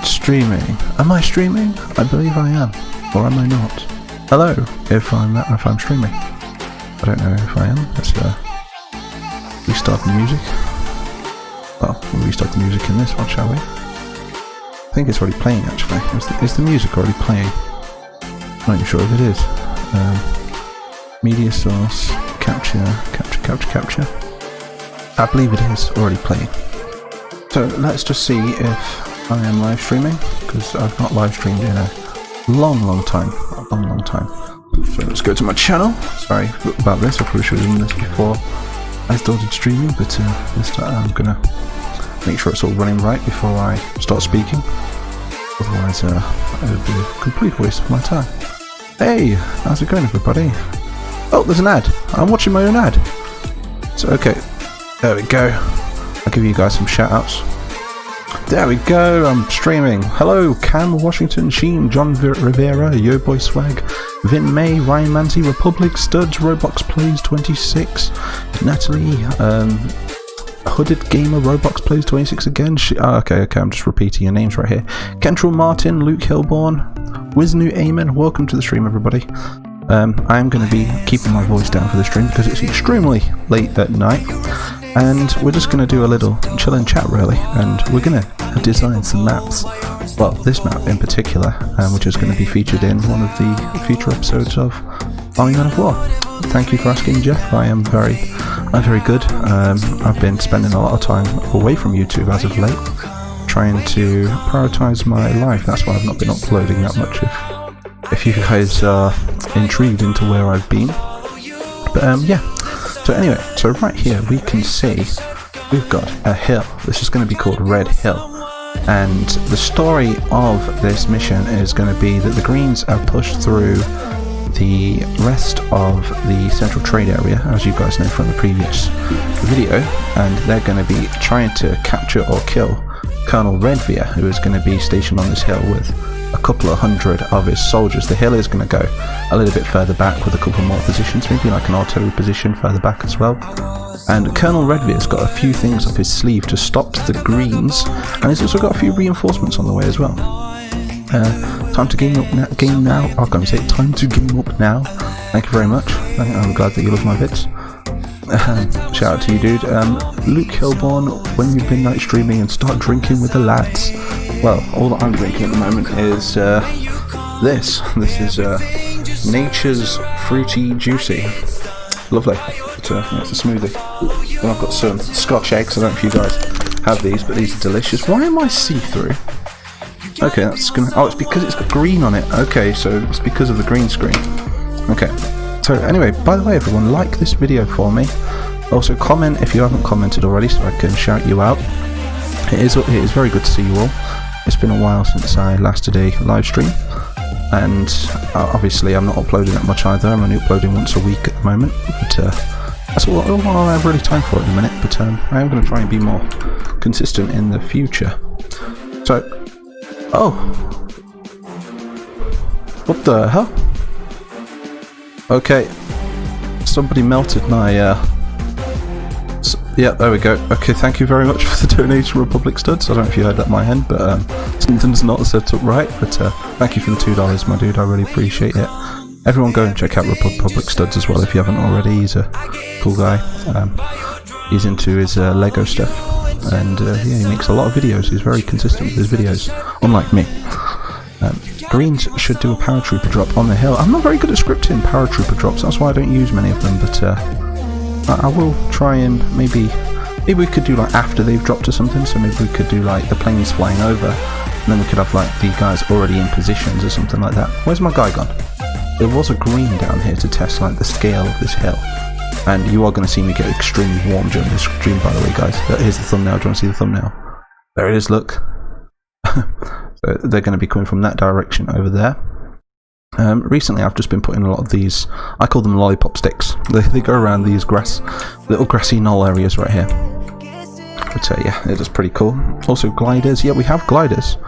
start streaming. Am I streaming? I believe I am. Or am I not? Hello, if I'm streaming. I don't know if I am. Let's restart the music. Well, we'll restart the music in this one, shall we? I think it's already playing actually. Is the music already playing? I'm not even sure if it is. Media source, capture. I believe it is already playing. So let's just see if I am live streaming, because I've not live streamed in a long time. So let's go to my channel. Sorry about this, I probably should have done this before I started streaming, but this time I'm gonna make sure it's all running right before I start speaking. Otherwise it would be a complete waste of my time. Hey, how's it going everybody? Oh, there's an ad. I'm watching my own ad. So okay, there we go. I'll give you guys some shout outs. There we go, I'm streaming. Hello, Cam Washington, Sheen, John Rivera, Yo Boy Swag, Vin May, Ryan Manzi, RepublicStuds, Roblox Plays 26, Natalie, Hooded Gamer, Roblox Plays 26 again. Okay, I'm just repeating your names right here. Kentrell Martin, Luke Hilborn, Wiznu Amen, welcome to the stream everybody. I'm going to be keeping my voice down for the stream because it's extremely late at night. And we're just going to do a little chill and chat really, and we're going to design some maps. Well, this map in particular, which is going to be featured in one of the future episodes of Army Men of War. Thank you for asking, Jeff. I'm very good. I've been spending a lot of time away from YouTube as of late, trying to prioritise my life. That's why I've not been uploading that much. If you guys are intrigued into where I've been, but yeah. So anyway, so right here we can see we've got a hill. This is going to be called Red Hill, and the story of this mission is going to be that the Greens are pushed through the rest of the central trade area, as you guys know from the previous video, and they're going to be trying to capture or kill Colonel Redveer, who is going to be stationed on this hill with a couple of hundred of his soldiers. The hill is going to go a little bit further back with a couple more positions, maybe like an artillery position further back as well. And Colonel Redveer's got a few things up his sleeve to stop the Greens, and he's also got a few reinforcements on the way as well. Time to game up now. I'm going to say time to game up now. Thank you very much. I'm glad that you love my vids. Shout out to you, dude. Luke Hilborn, when you've been night streaming and start drinking with the lads. Well, all that I'm drinking at the moment is this. This is Nature's Fruity Juicy. Lovely. It's a smoothie. Then I've got some Scotch eggs. I don't know if you guys have these, but these are delicious. Why am I see-through? Okay, that's gonna. Oh, it's because it's got green on it. Okay, so it's because of the green screen. Okay. So anyway, by the way, everyone, like this video for me. Also, comment if you haven't commented already, so I can shout you out. It is very good to see you all. It's been a while since I last did a live stream, and obviously I'm not uploading that much either. I'm only uploading once a week at the moment, but that's all I have really time for at the minute. But I am going to try and be more consistent in the future. So, oh, what the hell? Okay, somebody melted my yeah, there we go. Okay, thank you very much for the donation, RepublicStuds. I don't know if you heard that in my hand, but something's not set up right. But thank you for the $2, my dude. I really appreciate it. Everyone go and check out RepublicStuds as well if you haven't already. He's a cool guy. He's into his Lego stuff, and yeah, he makes a lot of videos. He's very consistent with his videos, unlike me. Greens should do a paratrooper drop on the hill. I'm not very good at scripting paratrooper drops, that's why I don't use many of them, but I will try and maybe we could do like after they've dropped or something, so maybe we could do like the planes flying over, and then we could have like the guys already in positions or something like that. Where's my guy gone? There was a green down here to test like the scale of this hill, and you are going to see me get extremely warm during this stream, by the way, guys. Here's the thumbnail. Do you want to see the thumbnail? There it is, look. So they're going to be coming from that direction over there. Recently I've just been putting a lot of these, I call them lollipop sticks. They go around these little grassy knoll areas right here. But yeah, it is pretty cool. Also gliders, yeah, we have gliders.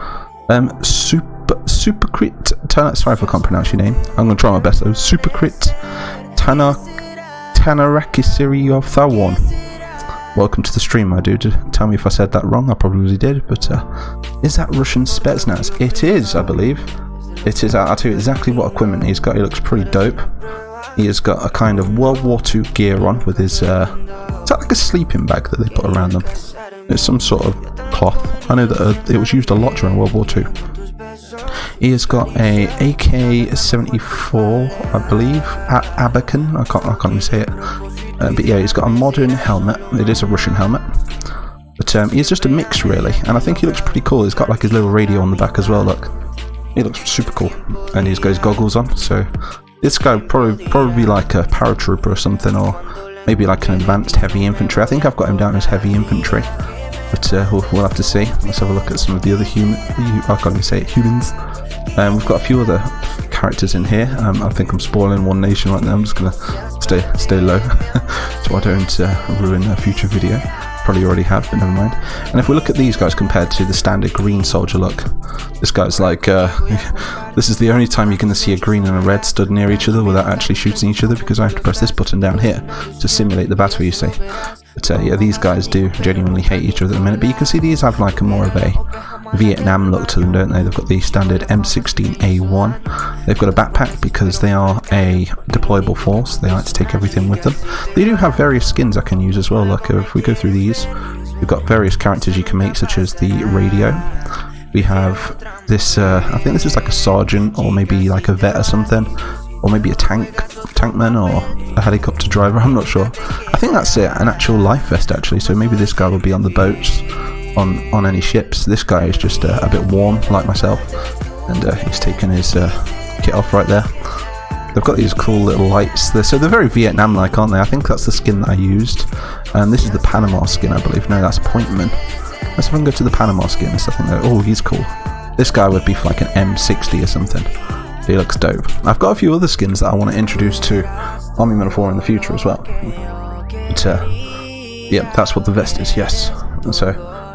Supercrit, sorry if I can't pronounce your name. I'm going to try my best though. Supercrit Tanarakisiri of Thawon. welcome to the stream, my dude. Tell me if I said that wrong, I probably did, but is that Russian Spetsnaz? It is, I believe. It is. I'll tell you exactly what equipment he's got. He looks pretty dope. He has got a kind of World War II gear on with his, is that like a sleeping bag that they put around them? It's some sort of cloth. I know that it was used a lot during World War II. He has got a AK-74, I believe, Abakan. I can't even say it. But yeah, he's got a modern helmet. It is a Russian helmet. But he's just a mix, really. And I think he looks pretty cool. He's got like his little radio on the back as well, look. He looks super cool. And he's got his goggles on, so this guy would probably be like a paratrooper or something, or maybe like an advanced heavy infantry. I think I've got him down as heavy infantry. But we'll have to see. Let's have a look at some of the other humans. We've got a few other characters in here. I think I'm spoiling One Nation right now. I'm just going to stay low so I don't ruin a future video. Probably already have, but never mind. And if we look at these guys compared to the standard green soldier look, this guy's like, this is the only time you're going to see a green and a red stood near each other without actually shooting each other, because I have to press this button down here to simulate the battle, you see. But yeah, these guys do genuinely hate each other at the minute, but you can see these have like a more of a Vietnam look to them, don't they? They've got the standard M16A1. They've got a backpack because they are a deployable force. They like to take everything with them. They do have various skins I can use as well. Like if we go through these, we've got various characters you can make, such as the radio. We have this, I think this is like a sergeant, or maybe like a vet or something, or maybe a tankman, or a helicopter driver, I'm not sure. I think that's it, an actual life vest actually, so maybe this guy will be on the boats, on any ships. This guy is just a bit warm, like myself, and he's taken his kit off right there. They've got these cool little lights there, so they're very Vietnam-like, aren't they? I think that's the skin that I used, and this is the Panama skin, I believe. No, that's Pointman. Let's see if I can go to the Panama skins. I think oh, he's cool. This guy would be for like an M60 or something. He looks dope. I've got a few other skins that I want to introduce to Army Men 4 in the future as well. But yeah, that's what the vest is, yes. And so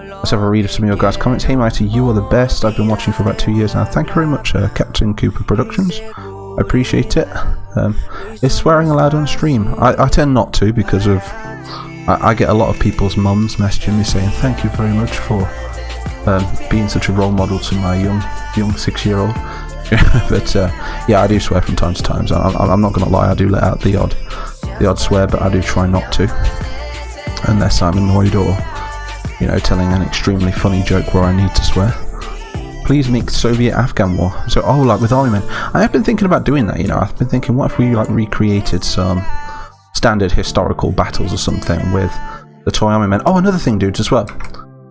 let's have a read of some of your guys' comments. Hey Mighty, you are the best. I've been watching for about 2 years now. Thank you very much, Captain Cooper Productions. I appreciate it. Is swearing allowed on stream? I tend not to, because of I get a lot of people's mums messaging me saying thank you very much for being such a role model to my young 6-year-old. But yeah, I do swear from time to time. So I'm not gonna lie, I do let out the odd swear, but I do try not to, unless I'm annoyed or, you know, telling an extremely funny joke where I need to swear. Please make Soviet-Afghan war. So, oh, like with Army Men. I have been thinking about doing that, you know. I've been thinking, what if we like recreated some standard historical battles or something with the toy Army Men? Oh, another thing, dudes, as well.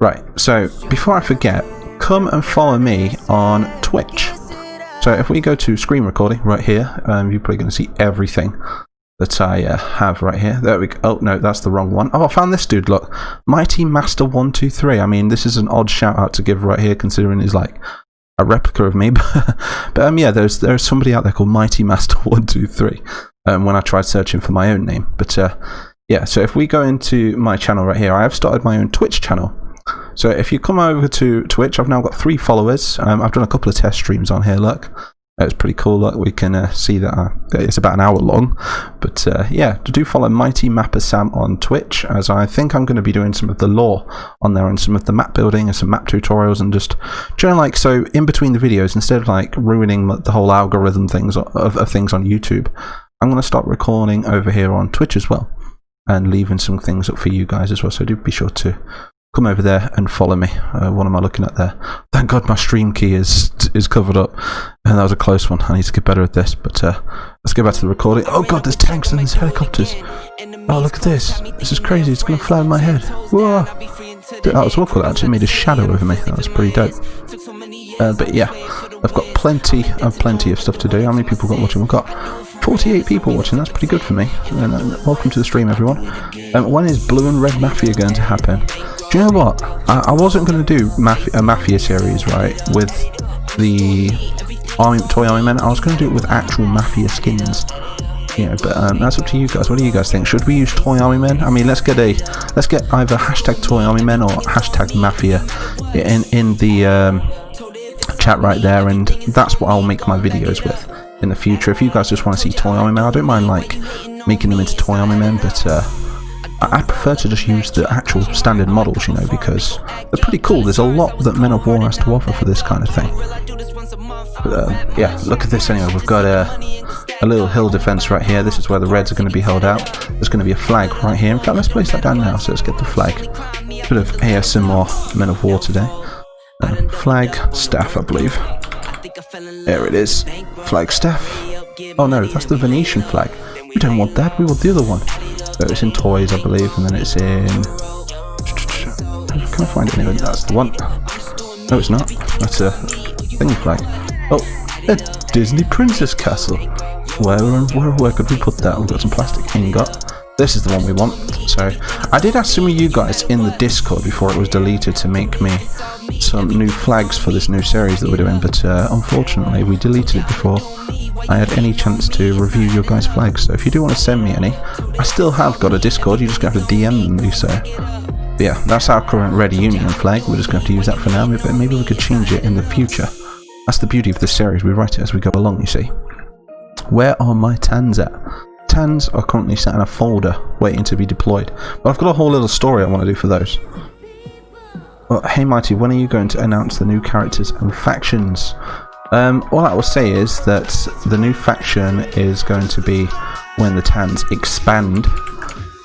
Right, so before I forget, come and follow me on Twitch. So if we go to screen recording right here, you're probably going to see everything that I have right here. There we go. Oh no, that's the wrong one. Oh, I found this dude. Look, Mighty Master 123. I mean, this is an odd shout out to give right here, considering he's like a replica of me. But yeah, there's somebody out there called Mighty Master 123. When I tried searching for my own name, but yeah. So if we go into my channel right here, I have started my own Twitch channel. So if you come over to Twitch, I've now got 3 followers. I've done a couple of test streams on here. Look. It's pretty cool. Look, we can see that it's about an hour long. But yeah, do follow Mighty Mapper Sam on Twitch, as I think I'm going to be doing some of the lore on there and some of the map building and some map tutorials, and just trying like, so in between the videos, instead of like ruining the whole algorithm things of things on YouTube, I'm going to start recording over here on Twitch as well, and leaving some things up for you guys as well. So do be sure to come over there and follow me. What am I looking at there? Thank God my stream key is covered up, and that was a close one. I need to get better at this, but let's go back to the recording. Oh God, there's tanks and there's helicopters. Oh, look at this. This is crazy. It's going to fly in my head. Whoa. That was awkward. It actually made a shadow over me. That was pretty dope. But yeah, I've got plenty of stuff to do. How many people got watching? We've got 48 people watching. That's pretty good for me. And welcome to the stream, everyone. When is Blue and Red Mafia going to happen? Do you know what? I wasn't going to do a Mafia series, right, with the toy Army Men. I was going to do it with actual Mafia skins. You know, but that's up to you guys. What do you guys think? Should we use toy Army Men? I mean, let's get either hashtag toy Army Men or hashtag Mafia in the chat right there, and that's what I'll make my videos with in the future. If you guys just want to see toy Army Men, I don't mind like making them into toy Army Men, but I prefer to just use the actual standard models, you know, because they're pretty cool. There's a lot that Men of War has to offer for this kind of thing. But, yeah, look at this anyway. We've got a little hill defense right here. This is where the Reds are going to be held out. There's going to be a flag right here. In fact, let's place that down now. So let's get the flag. Bit of ASMR Men of War today. Flag staff, I believe. There it is. Flag staff. Oh no, that's the Venetian flag. We don't want that. We want the other one. So it's in toys, I believe, and then it's in... Can I find it anyway? That's the one. No, it's not. That's a thing flag. Oh, a Disney Princess Castle. Where could we put that? We've got some plastic ingot. This is the one we want. So I did ask some of you guys in the Discord before it was deleted to make me some new flags for this new series that we're doing, but unfortunately we deleted it before I had any chance to review your guys' flags. So if you do want to send me any, I still have got a Discord. You just have to DM me. So but yeah, that's our current Red Union flag. We're just going to have to use that for now, but maybe we could change it in the future. That's the beauty of this series. We write it as we go along, you see. Where are my tans at? Tans are currently sat in a folder waiting to be deployed. But I've got a whole little story I want to do for those. Well, hey Mighty, when are you going to announce the new characters and factions? All I will say is that the new faction is going to be when the Tans expand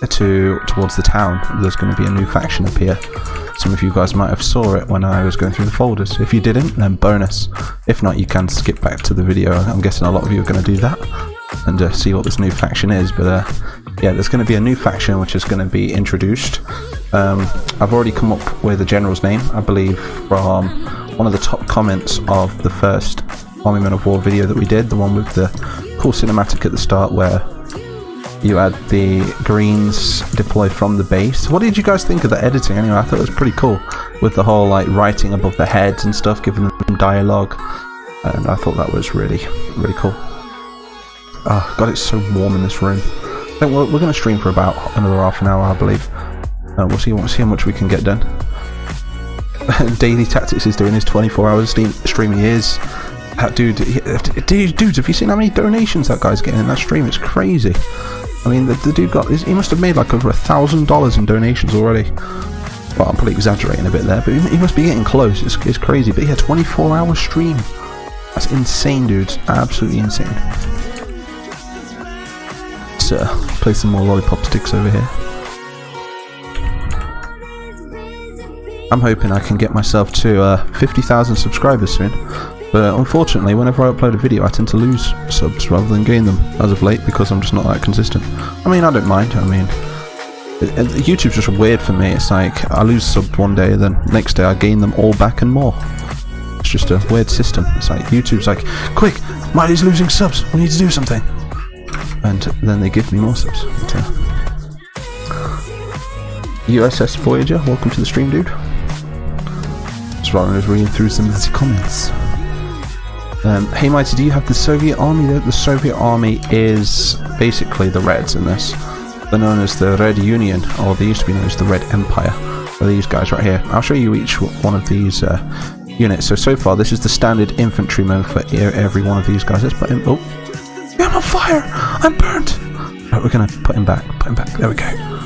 towards the town. There's going to be a new faction appear. Some of you guys might have saw it when I was going through the folders. If you didn't, then bonus. If not, you can skip back to the video. I'm guessing a lot of you are going to do that and see what this new faction is. But yeah, there's going to be a new faction which is going to be introduced. I've already come up with a general's name, I believe, from one of the top comments of the first Army Men of War video that we did, the one with the cool cinematic at the start where you had the greens deploy from the base. What did you guys think of the editing anyway? I thought it was pretty cool with the whole like writing above the heads and stuff, giving them dialogue, and I thought that was really cool. Oh god, it's so warm in this room. I think we're going to stream for about another half an hour, I believe. We'll see how much we can get done. Daily Tactics is doing his 24-hour stream. He is. Dude, have you seen how many donations that guy's getting in that stream? It's crazy. I mean, the dude he must have made like over $1,000 in donations already. Well, I'm probably exaggerating a bit there, but he must be getting close. It's crazy. But yeah, 24-hour stream. That's insane, dudes. Absolutely insane. So, play some more lollipop sticks over here. I'm hoping I can get myself to 50,000 subscribers soon. But unfortunately, whenever I upload a video, I tend to lose subs rather than gain them as of late because I'm just not that consistent. I mean, I don't mind. I mean, YouTube's just weird for me. It's like I lose subs one day, then next day I gain them all back and more. It's just a weird system. It's like YouTube's like, quick, Mighty's losing subs. We need to do something. And then they give me more subs. But, USS Voyager, welcome to the stream, dude. Just rather than reading through some of the comments. Hey Mighty, do you have the Soviet Army there? The Soviet Army is basically the Reds in this. They're known as the Red Union, or they used to be known as the Red Empire. So these guys right here. I'll show you each one of these units. So far, this is the standard infantryman for every one of these guys. Let's put him... Oh! Yeah, I'm on fire! I'm burnt! Right, we're going to put him back. Put him back. There we go.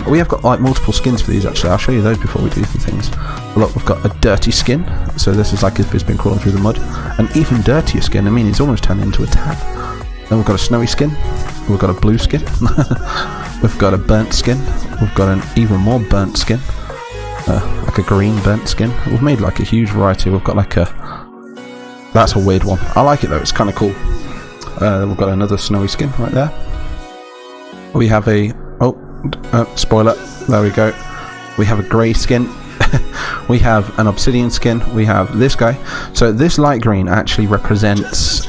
We have got like multiple skins for these actually. I'll show you those before we do the things. Look, we've got a dirty skin, so this is like if it's been crawling through the mud. An even dirtier skin, I mean it's almost turned into a tan. Then we've got a snowy skin, we've got a blue skin, we've got a burnt skin, we've got an even more burnt skin, like a green burnt skin. We've made like a huge variety. We've got like a... That's a weird one. I like it though, it's kind of cool. We've got another snowy skin right there. We have a... spoiler, there we go. We have a grey skin. We have an obsidian skin. We have this guy. So this light green actually represents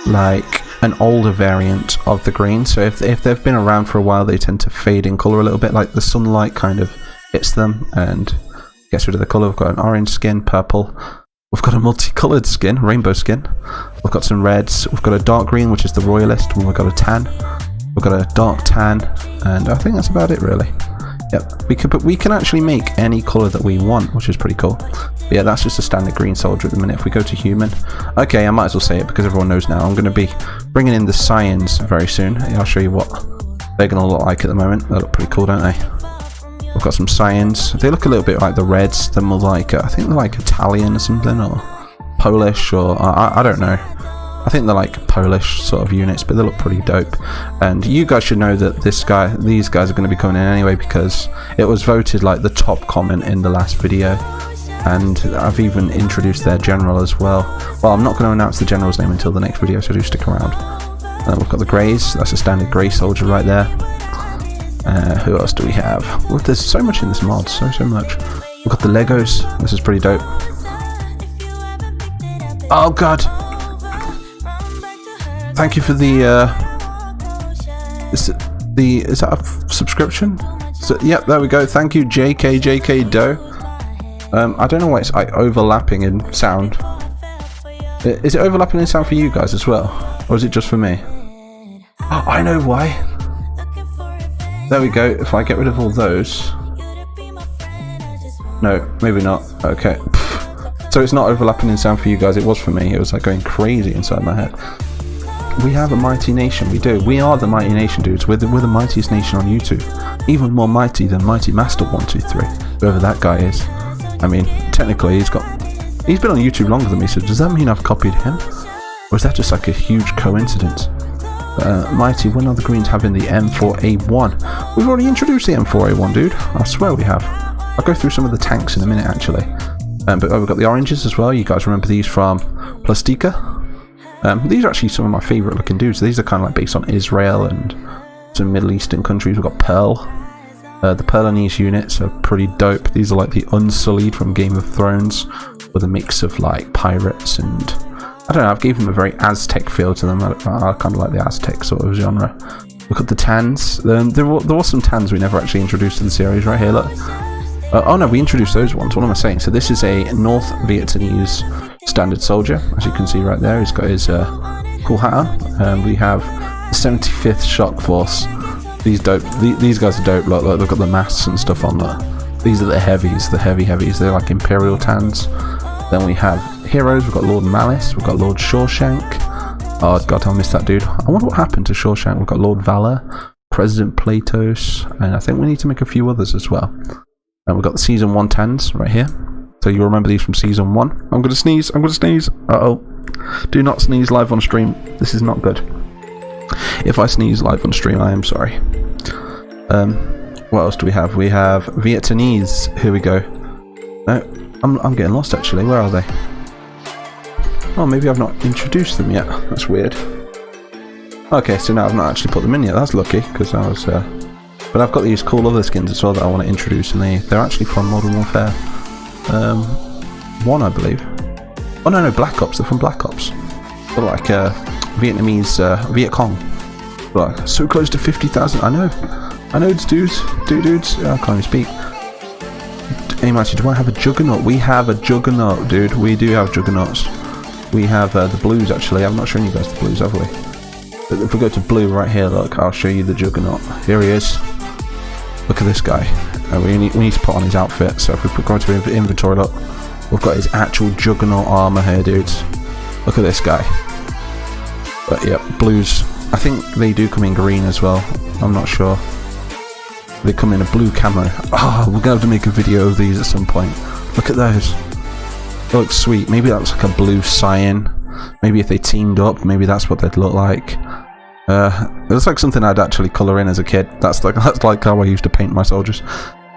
like an older variant of the green. So if they've been around for a while, they tend to fade in colour a little bit, like the sunlight kind of hits them and gets rid of the colour. We've got an orange skin, purple. We've got a multicoloured skin, rainbow skin. We've got some reds. We've got a dark green, which is the royalist. We've got a tan. We've got a dark tan, and I think that's about it really. Yep, we can actually make any colour that we want, which is pretty cool. But yeah, that's just a standard green soldier at the minute. If we go to human, okay, I might as well say it because everyone knows now. I'm going to be bringing in the scions very soon. I'll show you what they're going to look like at the moment. They look pretty cool, don't they? We've got some cyans. They look a little bit like the reds. They're more like, I think they're like Italian or something, or Polish, or I don't know. I think they're like Polish sort of units, but they look pretty dope. And you guys should know that these guys are going to be coming in anyway, because it was voted like the top comment in the last video. And I've even introduced their general as well. Well, I'm not going to announce the general's name until the next video, so do stick around. We've got the greys. That's a standard grey soldier right there. Who else do we have? Well, there's so much in this mod, so much. We've got the Legos. This is pretty dope. Oh god! Thank you for the is that a subscription? So, yep, there we go. Thank you, JK Doe. I don't know why it's like overlapping in sound. Is it overlapping in sound for you guys as well, or is it just for me? Oh, I know why. There we go. If I get rid of all those, no, maybe not. Okay. So it's not overlapping in sound for you guys. It was for me. It was like going crazy inside my head. We have a mighty nation. We do. We are the mighty nation, dudes. We're the mightiest nation on YouTube. Even more mighty than Mighty Master 123, whoever that guy is. I mean, technically, he's been on YouTube longer than me. So does that mean I've copied him, or is that just like a huge coincidence? Mighty, when are the Greens having the M4A1? We've already introduced the M4A1, dude. I swear we have. I'll go through some of the tanks in a minute, actually. But we've got the oranges as well. You guys remember these from Plastica? These are actually some of my favourite looking dudes. These are kind of like based on Israel and some Middle Eastern countries. We've got Pearl. The Pearlanese units are pretty dope. These are like the Unsullied from Game of Thrones, with a mix of like pirates and... I don't know, I've given them a very Aztec feel to them. I kind of like the Aztec sort of genre. Look at the Tans. There were some Tans we never actually introduced to the series right here, look. Oh no, we introduced those ones. What am I saying? So this is a North Vietnamese standard soldier, as you can see right there. He's got his cool hat on. We have the 75th Shock Force. These guys are dope. Look, they've got the masks and stuff on there. These are the heavies, the heavies. They're like Imperial Tans. Then we have heroes. We've got Lord Malice. We've got Lord Shawshank. Oh god, I missed that dude. I wonder what happened to Shawshank. We've got Lord Valor, President Platos, and I think we need to make a few others as well. And we've got the Season 1 Tans right here. So you'll remember these from Season 1. I'm going to sneeze. Uh-oh. Do not sneeze live on stream. This is not good. If I sneeze live on stream, I am sorry. What else do we have? We have Vietnamese. Here we go. No, I'm getting lost actually. Where are they? Oh, maybe I've not introduced them yet. That's weird. Okay, so now I've not actually put them in yet. That's lucky, because I was... But I've got these cool other skins as well that I want to introduce, and they're actually from Modern Warfare 1, I believe. Oh no, Black Ops. They're from Black Ops. They're like Vietnamese Viet Cong. Like so close to 50,000. I know, dudes. I can't even speak. Hey, Mighty, do I have a Juggernaut? We have a Juggernaut, dude. We do have Juggernauts. We have the blues actually. I'm not showing you guys the blues, have we? But if we go to blue right here, look, I'll show you the Juggernaut. Here he is. Look at this guy. We need to put on his outfit. So if we go to inventory, look, we've got his actual Juggernaut armor here, dudes. Look at this guy. But yeah, blues. I think they do come in green as well. I'm not sure. They come in a blue camo. Oh, we're gonna have to make a video of these at some point. Look at those. They look sweet. Maybe that's like a blue cyan. Maybe if they teamed up, maybe that's what they'd look like. It looks like something I'd actually colour in as a kid. That's like how I used to paint my soldiers.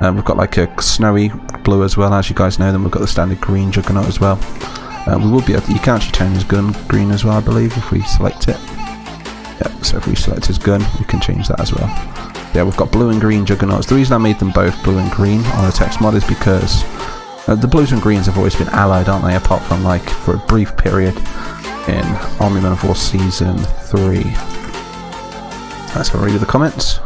We've got like a snowy blue as well, as you guys know. Then we've got the standard green Juggernaut as well. We will be able to, you can actually turn his gun green as well, I believe, if we select it. Yep, so if we select his gun, we can change that as well. Yeah, we've got blue and green Juggernauts. The reason I made them both blue and green on a text mod is because the blues and greens have always been allied, aren't they? Apart from like for a brief period in Army Men of War Season 3. Let's have a read of the comments.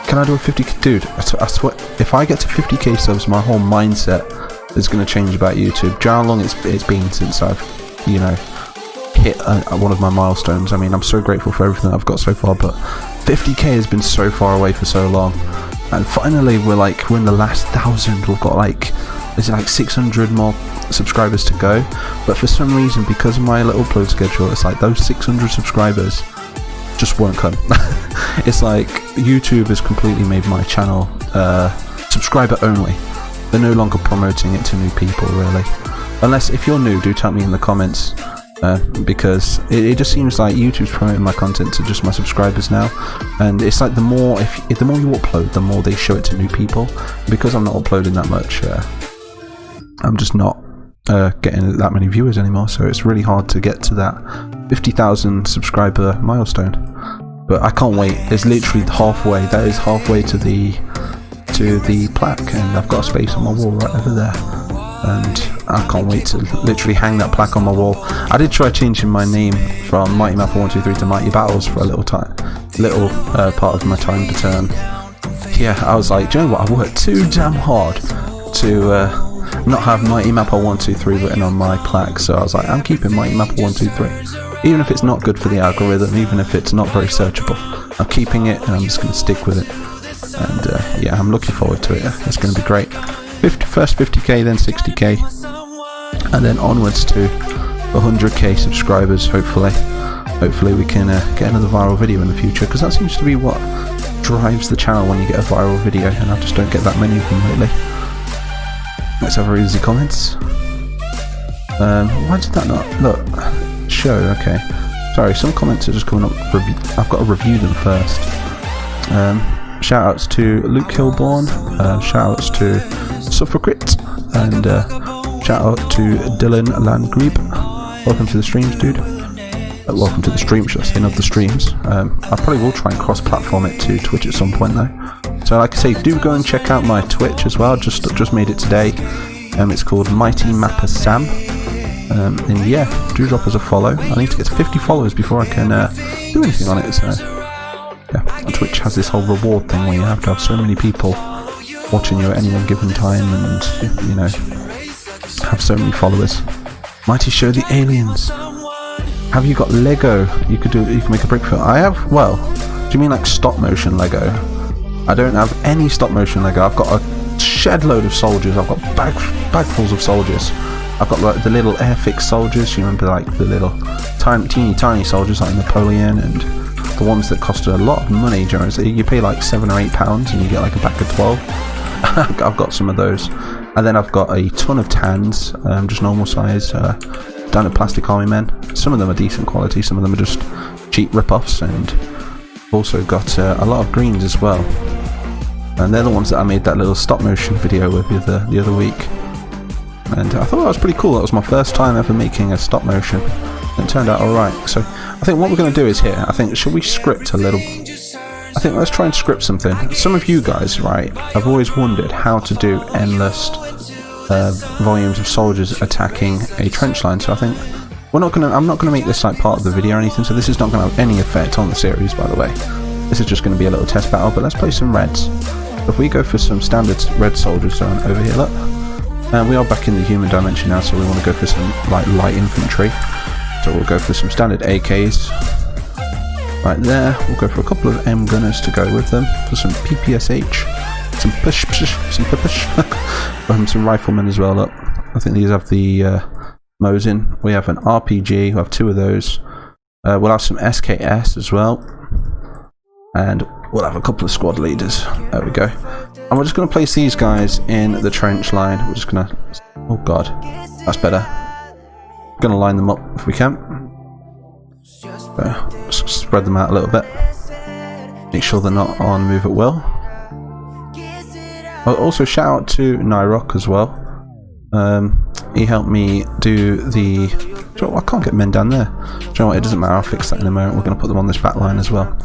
Can I do a 50k? Dude, I swear, if I get to 50k subs, my whole mindset is going to change about YouTube. Do you know how long it's been since I've, you know, hit one of my milestones? I mean, I'm so grateful for everything I've got so far, but 50k has been so far away for so long, and finally we're in the last 1,000. We've got like, there's like 600 more subscribers to go, but for some reason, because of my little upload schedule, it's like those 600 subscribers just won't come. It's like YouTube has completely made my channel subscriber only. They're no longer promoting it to new people, really. Unless, if you're new, do tell me in the comments, because it just seems like YouTube's promoting my content to just my subscribers now, and it's like the more you upload, the more they show it to new people. Because I'm not uploading that much, I'm just not getting that many viewers anymore, so it's really hard to get to that 50,000 subscriber milestone. But I can't wait. It's literally halfway. That is halfway to the plaque, and I've got a space on my wall right over there, and I can't wait to literally hang that plaque on my wall. I did try changing my name from Mighty Mapper 123 to Mighty Battles for a little part of my time, but yeah, I was like, do you know what, I worked too damn hard to not have Mighty Mapper 123 written on my plaque, so I was like, I'm keeping Mighty Mapper 123, even if it's not good for the algorithm, even if it's not very searchable. I'm keeping it, and I'm just going to stick with it. And yeah, I'm looking forward to it. It's going to be great. First 50k, then 60k, and then onwards to 100k subscribers. Hopefully we can get another viral video in the future, because that seems to be what drives the channel when you get a viral video, and I just don't get that many of them lately. Let's have a easy comments. Why did that not look? Show, okay. Sorry, some comments are just coming up. I've got to review them first. Shout outs to Luke Hillborn, shout outs to Suffragrit, and shout out to Dylan Landgrebe. Welcome to the streams, dude. Welcome to the stream, should I say, not the streams. I probably will try and cross-platform it to Twitch at some point though. So like I say, do go and check out my Twitch as well. Just made it today. It's called Mighty Mapper Sam. And yeah, do drop us a follow. I need to get to 50 followers before I can do anything on it. So yeah, Twitch has this whole reward thing where you have to have so many people watching you at any one given time, and you know, have so many followers. Mighty show the aliens. Have you got Lego? You could make a brick film. I have. Well, do you mean like stop motion Lego? I don't have any stop motion Lego. I've got a shed load of soldiers. I've got bagfuls of soldiers. I've got like the little airfix soldiers. You remember like the little tiny soldiers like Napoleon, and the ones that cost a lot of money. You pay like £7 or £8 and you get like a pack of 12. I've got some of those, and then I've got a ton of tans, just normal size, down at Plastic Army Men. Some of them are decent quality, some of them are just cheap rip-offs, and also got a lot of greens as well. And they're the ones that I made that little stop motion video with the other week, and I thought that was pretty cool. That was my first time ever making a stop motion, and it turned out alright. So I think what we're going to do is here, should we script a little? I think let's try and script something. Some of you guys, right, I've always wondered how to do endless volumes of soldiers attacking a trench line. So I think I'm not going to make this like part of the video or anything, so this is not going to have any effect on the series, by the way. This is just going to be a little test battle, but let's play some reds. If we go for some standard red soldiers over here, look. We are back in the human dimension now, so we want to go for some like light infantry. So we'll go for some standard AKs. Right there, we'll go for a couple of M gunners to go with them, for some PPSH, some push, some riflemen as well. Look, I think these have the Mosin. We have an RPG, we have 2 of those. We'll have some SKS as well, and we'll have a couple of squad leaders. There we go. And we're just going to place these guys in the trench line. We're just going to, oh god, that's better. We're going to line them up if we can. Just spread them out a little bit. Make sure they're not on move at will. I'll also shout out to Nyrok as well. He helped me do the... I can't get men down there. Do you know what? It doesn't matter. I'll fix that in a moment. We're going to put them on this back line as well.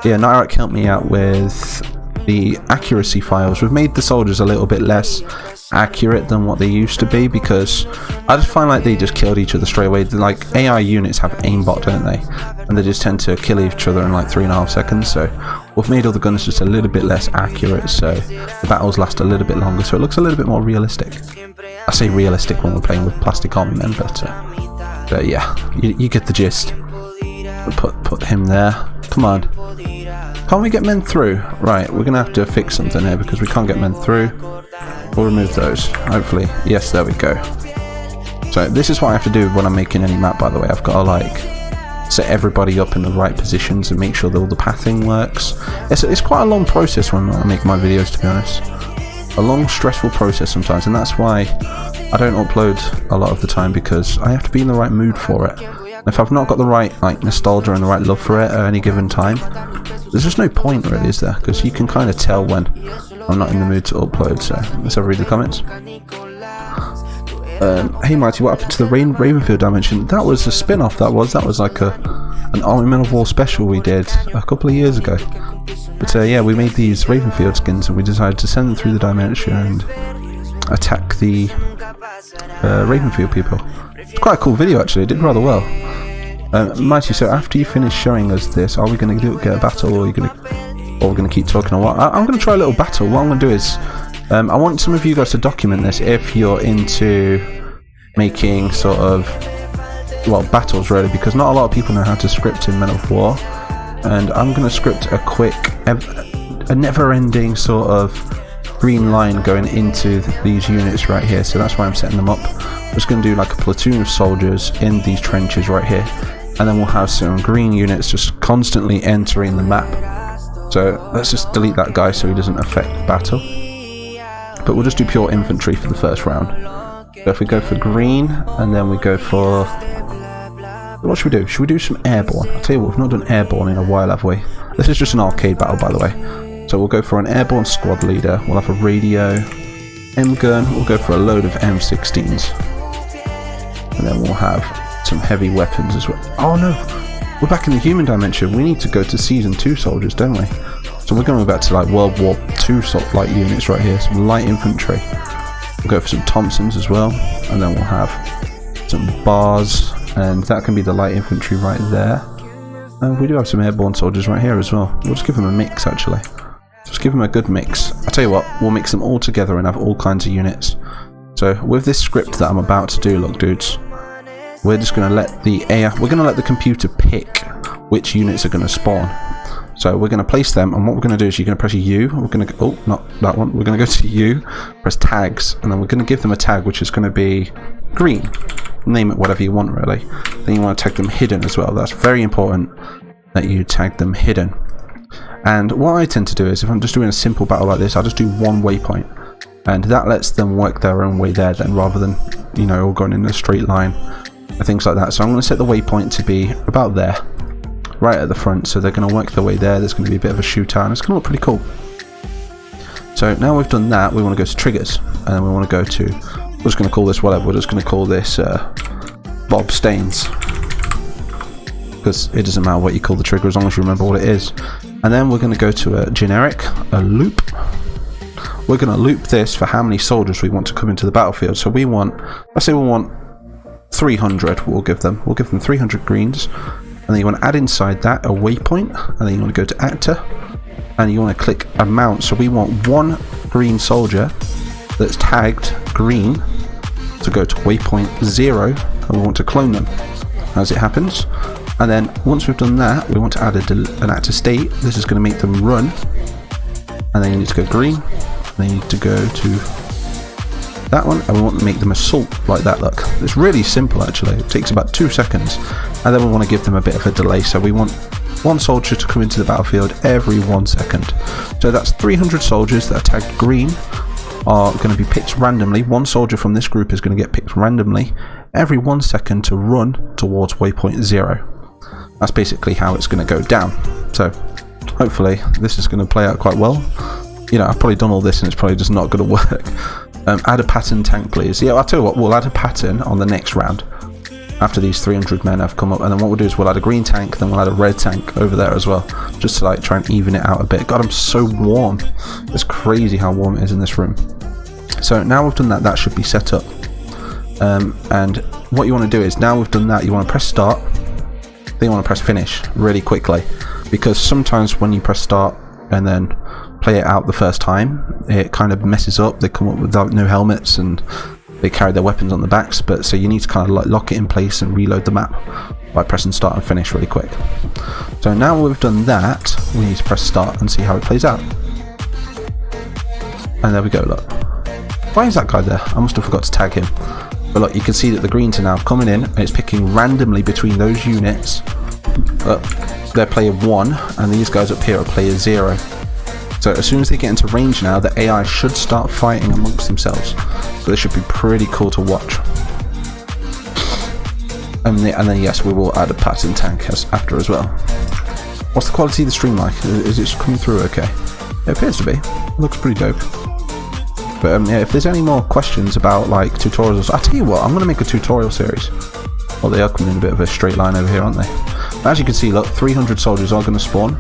Yeah, Nyrok helped me out with the accuracy files. We've made the soldiers a little bit less accurate than what they used to be, because I just find like they just killed each other straight away. Like AI units have aimbot, don't they? And they just tend to kill each other in like 3.5 seconds. So we've made all the guns just a little bit less accurate, so the battles last a little bit longer, so it looks a little bit more realistic. I say realistic when we're playing with Plastic Army Men, but yeah, you get the gist. Put him there. Come on. Can't we get men through? Right, we're going to have to fix something here because we can't get men through. We'll remove those, hopefully. Yes, there we go. So this is what I have to do when I'm making any map, by the way. I've got to like set everybody up in the right positions and make sure that all the pathing works. It's quite a long process when I make my videos, to be honest. A long, stressful process sometimes, and that's why I don't upload a lot of the time, because I have to be in the right mood for it. If I've not got the right nostalgia and the right love for it at any given time, there's just no point really, is there? Because you can kind of tell when I'm not in the mood to upload. So let's have a read the comments. Hey Mighty, what happened to the Ravenfield dimension? That was a spin-off. That was like an Army Men of War special we did a couple of years ago. But yeah, we made these Ravenfield skins and we decided to send them through the dimension and attack the Ravenfield people. It's quite a cool video actually, it did rather well. Mighty, so after you finish showing us this, are we going to get a battle, or are we're going to keep talking, or what? I'm going to try a little battle. What I'm going to do is, I want some of you guys to document this if you're into making sort of, well, battles really, because not a lot of people know how to script in Men of War, and I'm going to script a quick, a never-ending sort of green line going into these units right here, so that's why I'm setting them up. I'm just going to do like a platoon of soldiers in these trenches right here, and then we'll have some green units just constantly entering the map. So let's just delete that guy so he doesn't affect the battle, but we'll just do pure infantry for the first round. So if we go for green, and then we go for, what should we do? Should we do some airborne? I'll tell you what, we've not done airborne in a while, have we? This is just an arcade battle, by the way. So we'll go for an airborne squad leader, we'll have a radio, M-gun, we'll go for a load of M16s. And then we'll have some heavy weapons as well. Oh no, we're back in the human dimension. We need to go to Season 2 soldiers, don't we? So we're going back to like World War II sort of light units right here, some light infantry. We'll go for some Thompsons as well, and then we'll have some bars, and that can be the light infantry right there. And we do have some airborne soldiers right here as well. We'll just give them a mix actually. Just give them a good mix. I tell you what, we'll mix them all together and have all kinds of units. So with this script that I'm about to do, look dudes, we're just going to let the computer pick which units are going to spawn. So we're going to place them, and what we're going to do is you're going to press U. We're going to go, oh, not that one. We're going to go to U, press tags, and then we're going to give them a tag which is going to be green. Name it whatever you want really. Then you want to tag them hidden as well. That's very important that you tag them hidden. And what I tend to do is, if I'm just doing a simple battle like this, I'll just do one waypoint, and that lets them work their own way there then, rather than, you know, all going in a straight line and things like that. So I'm going to set the waypoint to be about there, right at the front, so they're going to work their way there. There's going to be a bit of a shootout, and it's going to look pretty cool. So now we've done that, we want to go to triggers, and then we want to go to, we're just going to call this whatever, we're just going to call this Bob Stains, because it doesn't matter what you call the trigger as long as you remember what it is. And then we're going to go to a generic, a loop. We're going to loop this for how many soldiers we want to come into the battlefield. So we want, let's say we want 300, we'll give them 300 greens, and then you want to add inside that a waypoint, and then you want to go to actor, and you want to click amount. So we want one green soldier that's tagged green to go to waypoint 0, and we want to clone them as it happens. And then once we've done that, we want to add an actor state. This is going to make them run, and then you need to go green, and then you need to go to that one, and we want to make them assault like that. Look, it's really simple actually. It takes about 2 seconds, and then we want to give them a bit of a delay. So we want one soldier to come into the battlefield every 1 second. So that's 300 soldiers that are tagged green are going to be picked randomly. One soldier from this group is going to get picked randomly every 1 second to run towards waypoint 0. That's basically how it's going to go down. So hopefully this is going to play out quite well. You know, I've probably done all this and it's probably just not going to work. Add a pattern tank please. Yeah, I'll tell you what, we'll add a pattern on the next round after these 300 men have come up, and then what we'll do is we'll add a green tank, then we'll add a red tank over there as well, just to like try and even it out a bit. God, I'm so warm. It's crazy how warm it is in this room. So now we've done that, that should be set up. And what you want to do is, now we've done that, you want to press start, then you want to press finish really quickly, because sometimes when you press start and then play it out the first time, it kind of messes up. They come up without no helmets and they carry their weapons on the backs, but so you need to kind of like lock it in place and reload the map by pressing start and finish really quick. So now we've done that, we need to press start and see how it plays out. And there we go, look. Why is that guy there? I must have forgot to tag him. But look, you can see that the greens are now coming in and it's picking randomly between those units they're player 1, and these guys up here are player 0. So as soon as they get into range now, the AI should start fighting amongst themselves. So this should be pretty cool to watch. And then yes, we will add a pattern tank after as well. What's the quality of the stream like? Is it coming through okay? It appears to be. It looks pretty dope. But yeah, if there's any more questions about like tutorials, I'll tell you what, I'm going to make a tutorial series. Well, they are coming in a bit of a straight line over here, aren't they? As you can see, look, 300 soldiers are going to spawn.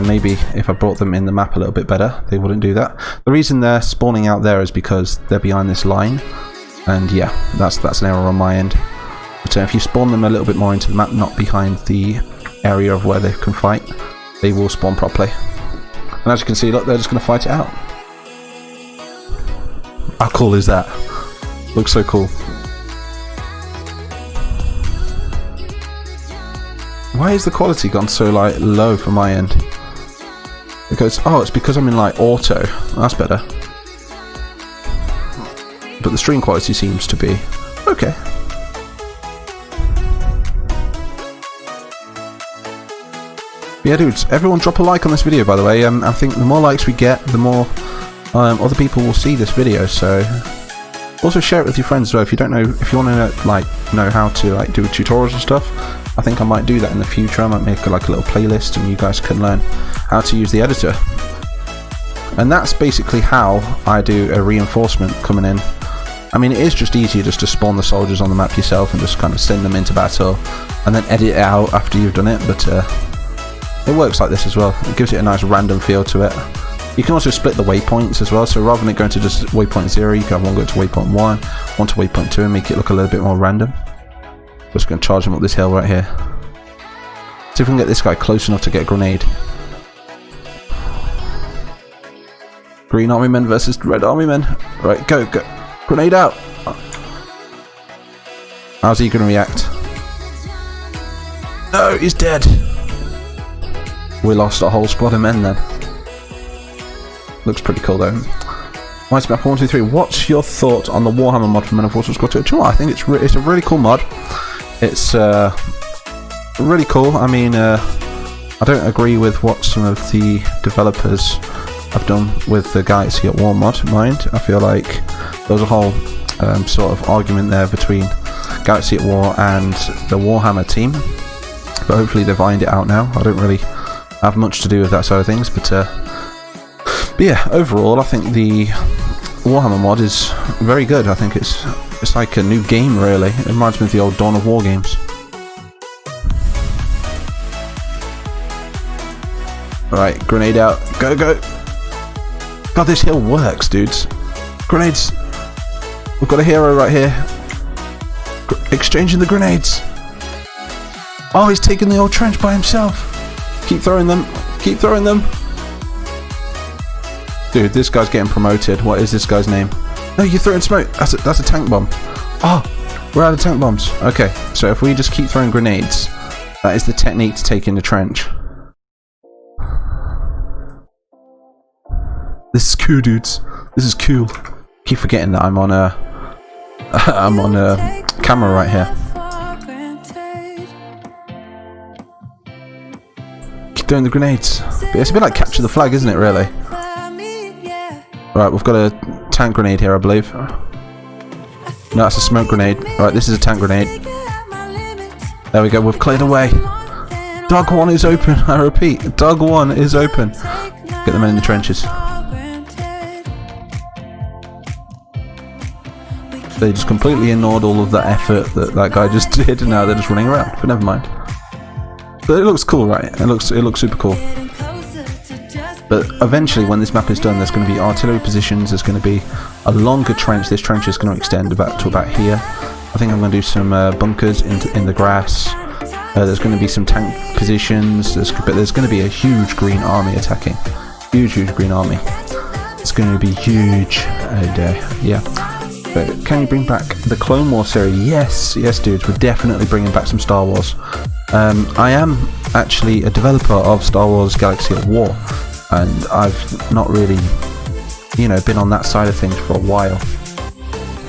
Maybe if I brought them in the map a little bit better, they wouldn't do that. The reason they're spawning out there is because they're behind this line. And yeah, that's an error on my end. But if you spawn them a little bit more into the map, not behind the area of where they can fight, they will spawn properly. And as you can see, look, they're just going to fight it out. How cool is that? Looks so cool. Why is the quality gone so like low for my end? Because it's because I'm in like auto. That's better. But the stream quality seems to be okay. Yeah, dudes, everyone drop a like on this video, by the way. I think the more likes we get, the more other people will see this video. So also share it with your friends as well. If you don't know, if you want to know how to like do tutorials and stuff, I think I might do that in the future. I might make like a little playlist, and you guys can learn how to use the editor. And that's basically how I do a reinforcement coming in. I mean, it is just easier just to spawn the soldiers on the map yourself and just kind of send them into battle, and then edit it out after you've done it. But it works like this as well. It gives it a nice random feel to it. You can also split the waypoints as well, so rather than it going to just waypoint 0, you can have one go to waypoint 1, one to waypoint 2, and make it look a little bit more random. Just going to charge him up this hill right here. See if we can get this guy close enough to get a grenade. Green army men versus red army men. Right, go. Grenade out! How's he going to react? No, he's dead! We lost a whole squad of men then. Looks pretty cool though. White Map 123. What's your thoughts on the Warhammer mod from Men of Warsaw Squad 2? Do you know what? I think it's a really cool mod. It's really cool. I mean, I don't agree with what some of the developers have done with the Galaxy at War mod. Mind, I feel like there was a whole sort of argument there between Galaxy at War and the Warhammer team. But hopefully they've ironed it out now. I don't really have much to do with that side of things, but yeah, overall I think the Warhammer mod is very good. I think it's like a new game really. It reminds me of the old Dawn of War games. Alright, grenade out. Go! God, this hill works, dudes. Grenades! We've got a hero right here. Exchanging the grenades. Oh, he's taking the old trench by himself. Keep throwing them. Keep throwing them. Dude, this guy's getting promoted. What is this guy's name? No, you're throwing smoke. That's a tank bomb. Oh, we're out of tank bombs. Okay, so if we just keep throwing grenades, that is the technique to take in the trench. This is cool, dudes. This is cool. Keep forgetting that I'm on a camera right here. Keep throwing the grenades. But it's a bit like capture the flag, isn't it? Really. Right, we've got a tank grenade here, I believe. No, that's a smoke grenade. Right, this is a tank grenade. There we go. We've cleared away. Dog 1 is open. I repeat, Dog 1 is open. Get the men in the trenches. They just completely ignored all of the effort that guy just did, and now they're just running around. But never mind. But it looks cool, right? It looks super cool. But eventually, when this map is done, there's going to be artillery positions. There's going to be a longer trench. This trench is going to extend to about here. I think I'm going to do some bunkers in the grass. There's going to be some tank positions. But there's going to be a huge green army attacking. Huge green army. It's going to be huge. And yeah. But can you bring back the Clone Wars series? Yes, dudes, we're definitely bringing back some Star Wars. I am actually a developer of Star Wars Galaxy at War, and I've not really, been on that side of things for a while.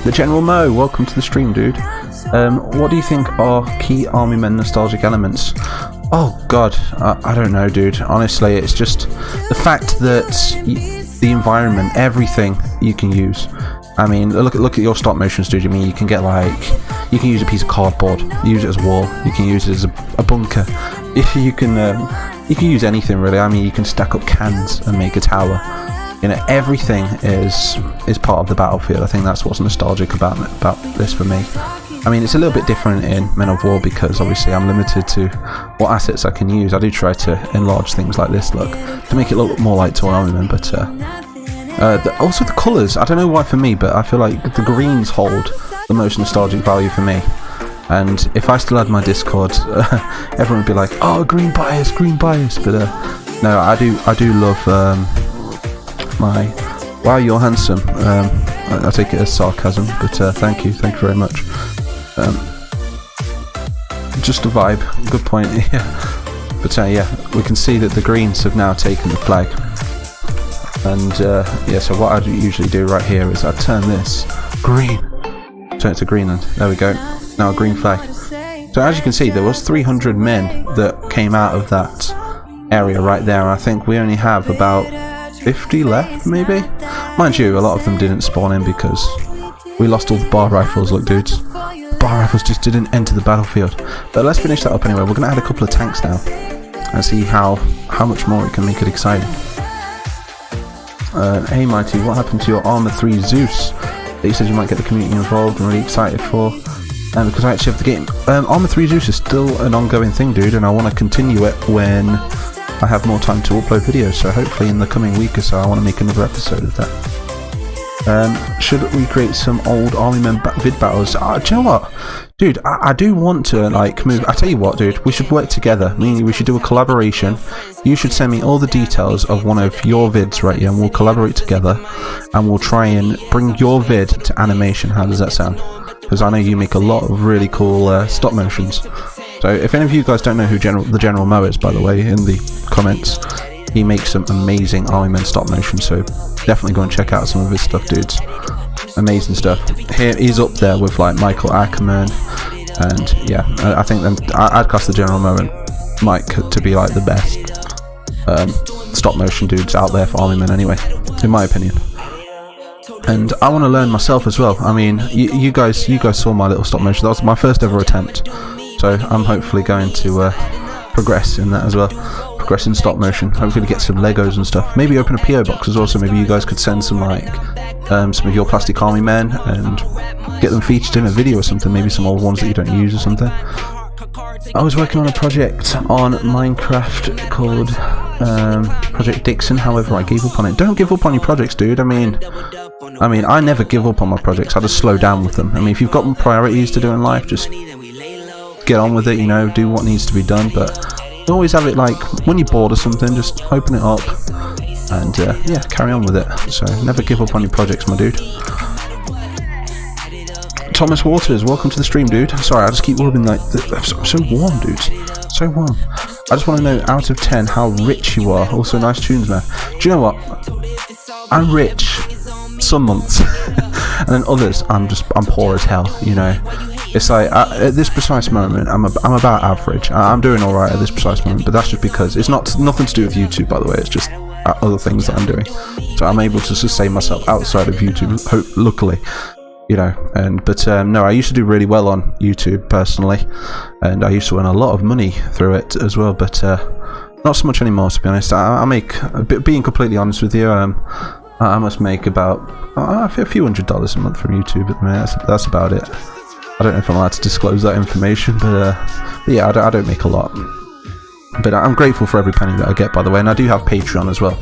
The General Mo, welcome to the stream, dude. What do you think are key Army Men nostalgic elements? Oh god, I don't know, dude. Honestly, it's just the fact that the environment, everything you can use. I mean, look at your stop motion studio. I mean, you can get you can use a piece of cardboard, use it as a wall. You can use it as a bunker. You can use anything really. I mean, you can stack up cans and make a tower. You know, everything is part of the battlefield. I think that's what's nostalgic about this for me. I mean, it's a little bit different in Men of War because obviously I'm limited to what assets I can use. I do try to enlarge things like this, look, to make it look more like Toy Army Men, but also the colours, I don't know why for me, but I feel like the greens hold the most nostalgic value for me. And if I still had my Discord, everyone would be like, oh, green bias, but no, I do love my, wow, you're handsome. I take it as sarcasm, but thank you very much. Just a vibe, good point. Yeah, but yeah, we can see that the greens have now taken the flag, and yeah, so what I usually do right here is I turn this green, turn it to Greenland. There we go, now a green flag. So as you can see, there was 300 men that came out of that area right there, and I think we only have about 50 left, maybe. Mind you, a lot of them didn't spawn in because we lost all the bar rifles. Look, dudes, bar rifles just didn't enter the battlefield. But let's finish that up anyway. We're going to add a couple of tanks now and see how much more we can make it exciting. Hey Mighty, what happened to your Armor 3 Zeus that you said you might get the community involved and really excited for? Because I actually have the game. Armor 3 Zeus is still an ongoing thing, dude, and I want to continue it when I have more time to upload videos, so hopefully in the coming week or so I want to make another episode of that. Should we create some old Army Men vid battles? Do you know what? Dude, I do want to like move. I tell you what, dude, we should work together. Meaning we should do a collaboration. You should send me all the details of one of your vids right here, and we'll collaborate together and we'll try and bring your vid to animation. How does that sound? Because I know you make a lot of really cool stop motions. So if any of you guys don't know who the General Mo is, by the way, in the comments, he makes some amazing Army Men stop motion, so definitely go and check out some of his stuff, dudes. Amazing stuff. Here he's up there with like Michael Ackerman, and yeah, I think I'd class the General Mo and Mike to be like the best stop motion dudes out there for Army Men anyway, in my opinion. And I want to learn myself as well. I mean, you guys saw my little stop motion. That was my first ever attempt, so I'm hopefully going to progress in that as well. Progress in stop motion. Hopefully get some Legos and stuff. Maybe open a PO box as well, so maybe you guys could send some like some of your plastic Army Men and get them featured in a video or something. Maybe some old ones that you don't use or something. I was working on a project on Minecraft called Project Dixon. However, I gave up on it. Don't give up on your projects, dude. I mean, I never give up on my projects. I just slow down with them. I mean, if you've got priorities to do in life, just get on with it. You know, do what needs to be done. But always have it like when you're bored or something, just open it up and yeah, carry on with it. So never give up on your projects, my dude. Thomas Waters, welcome to the stream, dude. Sorry, I just keep rubbing like I'm so warm, dude. So warm. I just want to know, out of 10, how rich you are. Also, nice tunes, man. Do you know what? I'm rich some months, and then others I'm poor as hell. You know, it's like at this precise moment I'm about average. I'm doing all right at this precise moment, but that's just because it's nothing to do with YouTube, by the way. It's just other things that I'm doing. So I'm able to sustain myself outside of YouTube, luckily. You know, but no, I used to do really well on YouTube personally, and I used to earn a lot of money through it as well, but not so much anymore, to be honest. I make, being completely honest with you, I must make about a few $100s a month from YouTube at the minute. That's about it. I don't know if I'm allowed to disclose that information, but yeah, I don't make a lot. But I'm grateful for every penny that I get, by the way, and I do have Patreon as well.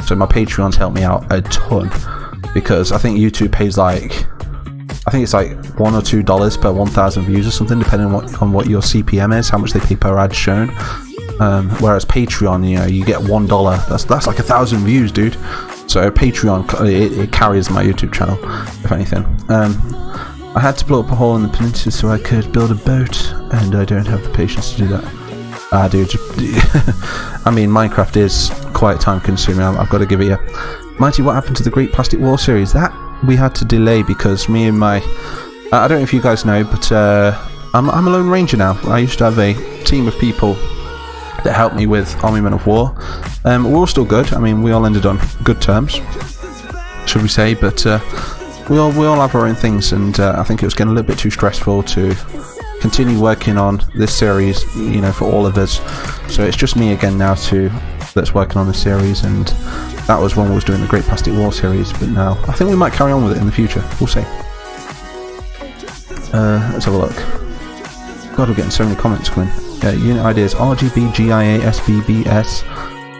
So my Patreons help me out a ton, because I think YouTube pays like, I think it's like $1 or $2 per 1,000 views or something, depending on what your CPM is, how much they pay per ad shown. Whereas Patreon, you know, you get $1. That's like 1,000 views, dude. So Patreon, it carries my YouTube channel, if anything. I had to blow up a hole in the peninsula so I could build a boat, and I don't have the patience to do that. Dude, I mean, Minecraft is quite time consuming. I've got to give it a Mighty, what happened to the Great Plastic War series? That we had to delay because me and my... I don't know if you guys know, but I'm a Lone Ranger now. I used to have a team of people that helped me with Army Men of War. We're all still good. I mean, we all ended on good terms, should we say, but we all have our own things, and I think it was getting a little bit too stressful to continue working on this series, you know, for all of us. So it's just me again now that's working on this series, and that was when we was doing the Great Plastic War series, but now I think we might carry on with it in the future. We'll see. Let's have a look. God, we're getting so many comments coming. Yeah, unit ideas: RGB, GIA, SBBS.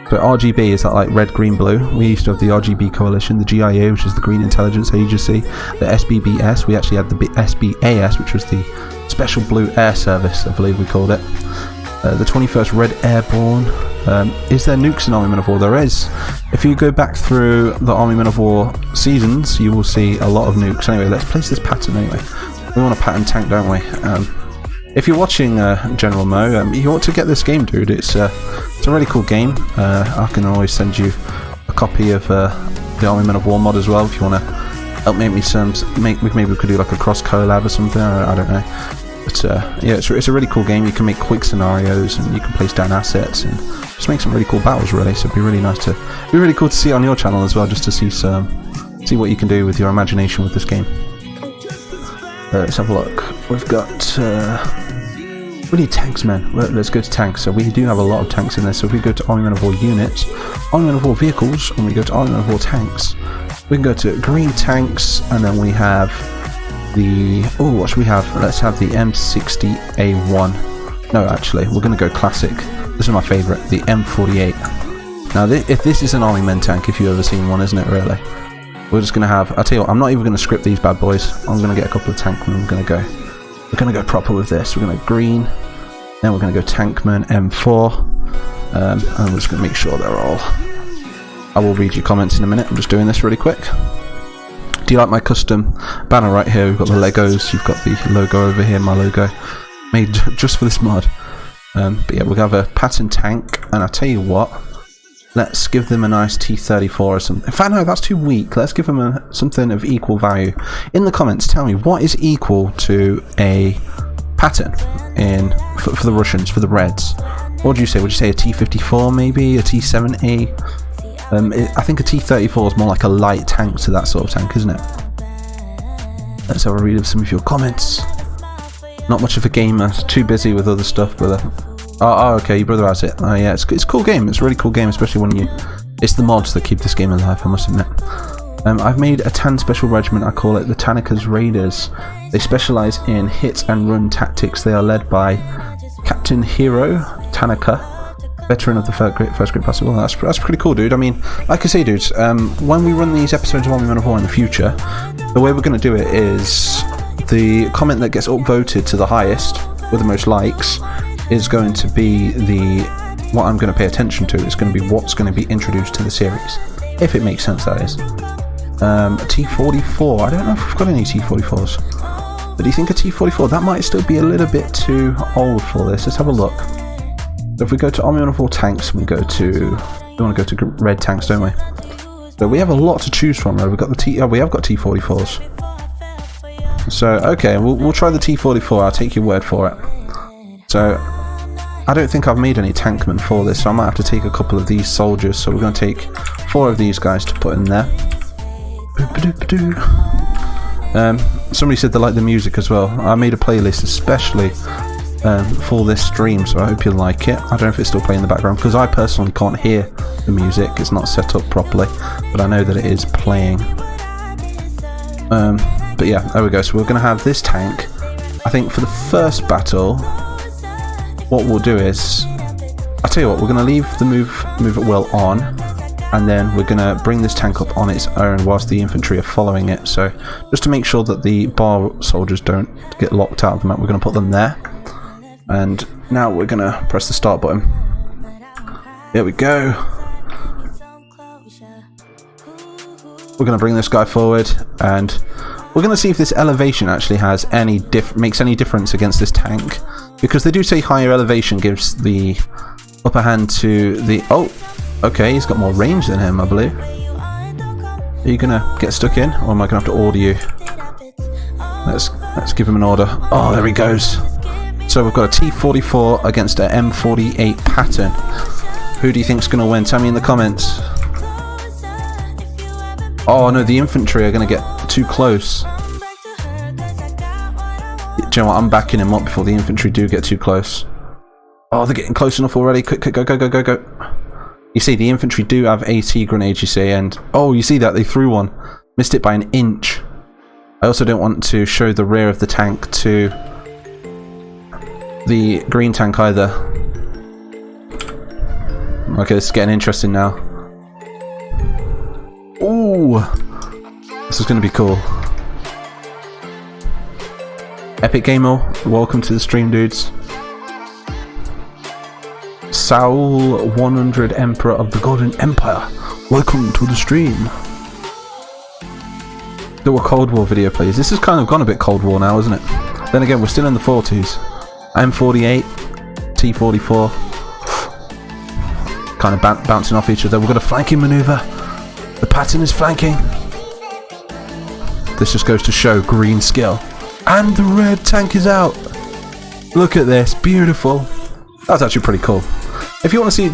So RGB is that like red, green, blue. We used to have the RGB coalition, the GIA, which is the Green Intelligence Agency, the SBBS. We actually had the SBAS, which was the Special Blue Air Service, I believe we called it. The 21st Red Airborne. Is there nukes in Army Men of War? There is. If you go back through the Army Men of War seasons, you will see a lot of nukes. Anyway, let's place this pattern anyway. We want a pattern tank, don't we? If you're watching General Mo, you ought to get this game, dude. It's a really cool game. I can always send you a copy of the Army Men of War mod as well if you want to help make me some. Maybe we could do like a cross collab or something. I don't know. But yeah, it's a really cool game. You can make quick scenarios and you can place down assets and just make some really cool battles. Really, so it'd be really really cool to see it on your channel as well, just to see what you can do with your imagination with this game. Let's have a look. We've got... we need tanks, man. Let's go to tanks. So we do have a lot of tanks in there. So if we go to Army Men of War units, Army Men of War vehicles, and we go to Army Men of War tanks, we can go to green tanks, and then we have the... Oh, what should we have? Let's have the M60A1. No, actually, we're going to go classic. This is my favourite, the M48. Now, if this is an Army Men tank, if you've ever seen one, isn't it, really? We're just going to have... I'll tell you what, I'm not even going to script these bad boys. I'm going to get a couple of tankmen. We're going to go proper with this. We're going to go green. Then we're going to go tankman M4. And we're just going to make sure they're all... I will read your comments in a minute. I'm just doing this really quick. Do you like my custom banner right here? We've got the Legos. You've got the logo over here, my logo. Made just for this mod. But yeah, we'll have a pattern tank. And I'll tell you what. Let's give them a nice T-34 or something. In fact, no, that's too weak. Let's give them something of equal value. In the comments, tell me what is equal to a pattern for the Russians, for the Reds. What would you say? Would you say a T-54 maybe? A T-70? I think a T-34 is more like a light tank to that sort of tank, isn't it? Let's have a read of some of your comments. Not much of a gamer. Too busy with other stuff, brother. Oh, okay, your brother has it. Oh, yeah, it's a cool game. It's a really cool game, especially when it's the mods that keep this game alive, I must admit. I've made a Tan Special Regiment. I call it the Tanaka's Raiders. They specialise in hit and run tactics. They are led by Captain Hero Tanaka, veteran of the first Great Plastic War. That's pretty cool, dude. I mean, like I say, dudes, when we run these episodes of Army Men of War in the future, the way we're going to do it is the comment that gets upvoted to the highest with the most likes is going to be what I'm going to pay attention to. It's going to be what's going to be introduced to the series, if it makes sense, that is. A T-44. I don't know if we've got any T-44s, but do you think a T-44? That might still be a little bit too old for this. Let's have a look. So if we go to Army Men of War tanks, we want to go to red tanks, don't we? So we have a lot to choose from. Right? We've got the we have got T-44s. So okay, we'll try the T-44. I'll take your word for it. So I don't think I've made any tankmen for this, so I might have to take a couple of these soldiers. So we're going to take 4 of these guys to put in there. Somebody said they like the music as well. I made a playlist especially for this stream, so I hope you like it. I don't know if it's still playing in the background because I personally can't hear the music. It's not set up properly, but I know that it is playing. But yeah, there we go. So we're going to have this tank. I think for the first battle, what we'll do is, I'll tell you what, we're going to leave the move it well on, and then we're going to bring this tank up on its own whilst the infantry are following it. So just to make sure that the bar soldiers don't get locked out of the map, we're going to put them there. And now we're going to press the start button. There we go. We're going to bring this guy forward, and we're going to see if this elevation actually has makes any difference against this tank, because they do say higher elevation gives the upper hand to the... Oh, okay, he's got more range than him, I believe. Are you gonna get stuck in, or am I gonna have to order you? Let's give him an order. Oh, there he goes. So we've got a T44 against a M48 Patton. Who do you think's gonna win? Tell me in the comments. Oh no, the infantry are gonna get too close. Do you know what? I'm backing him up before the infantry do get too close. Oh, they're getting close enough already. Quick, go, go, go, go, go. You see, the infantry do have AT grenades, you see, and... Oh, you see that? They threw one. Missed it by an inch. I also don't want to show the rear of the tank to the green tank either. Okay, this is getting interesting now. Ooh! This is going to be cool. Epic Gamer, welcome to the stream, dudes. Saul 100 Emperor of the Golden Empire, welcome to the stream. Do a Cold War video, please. This has kind of gone a bit Cold War now, isn't it? Then again, we're still in the 40s. M48, T44, kind of bouncing off each other. We've got a flanking maneuver. The Patton is flanking. This just goes to show green skill. And the red tank is out. Look at this, beautiful. That's actually pretty cool. If you want to see,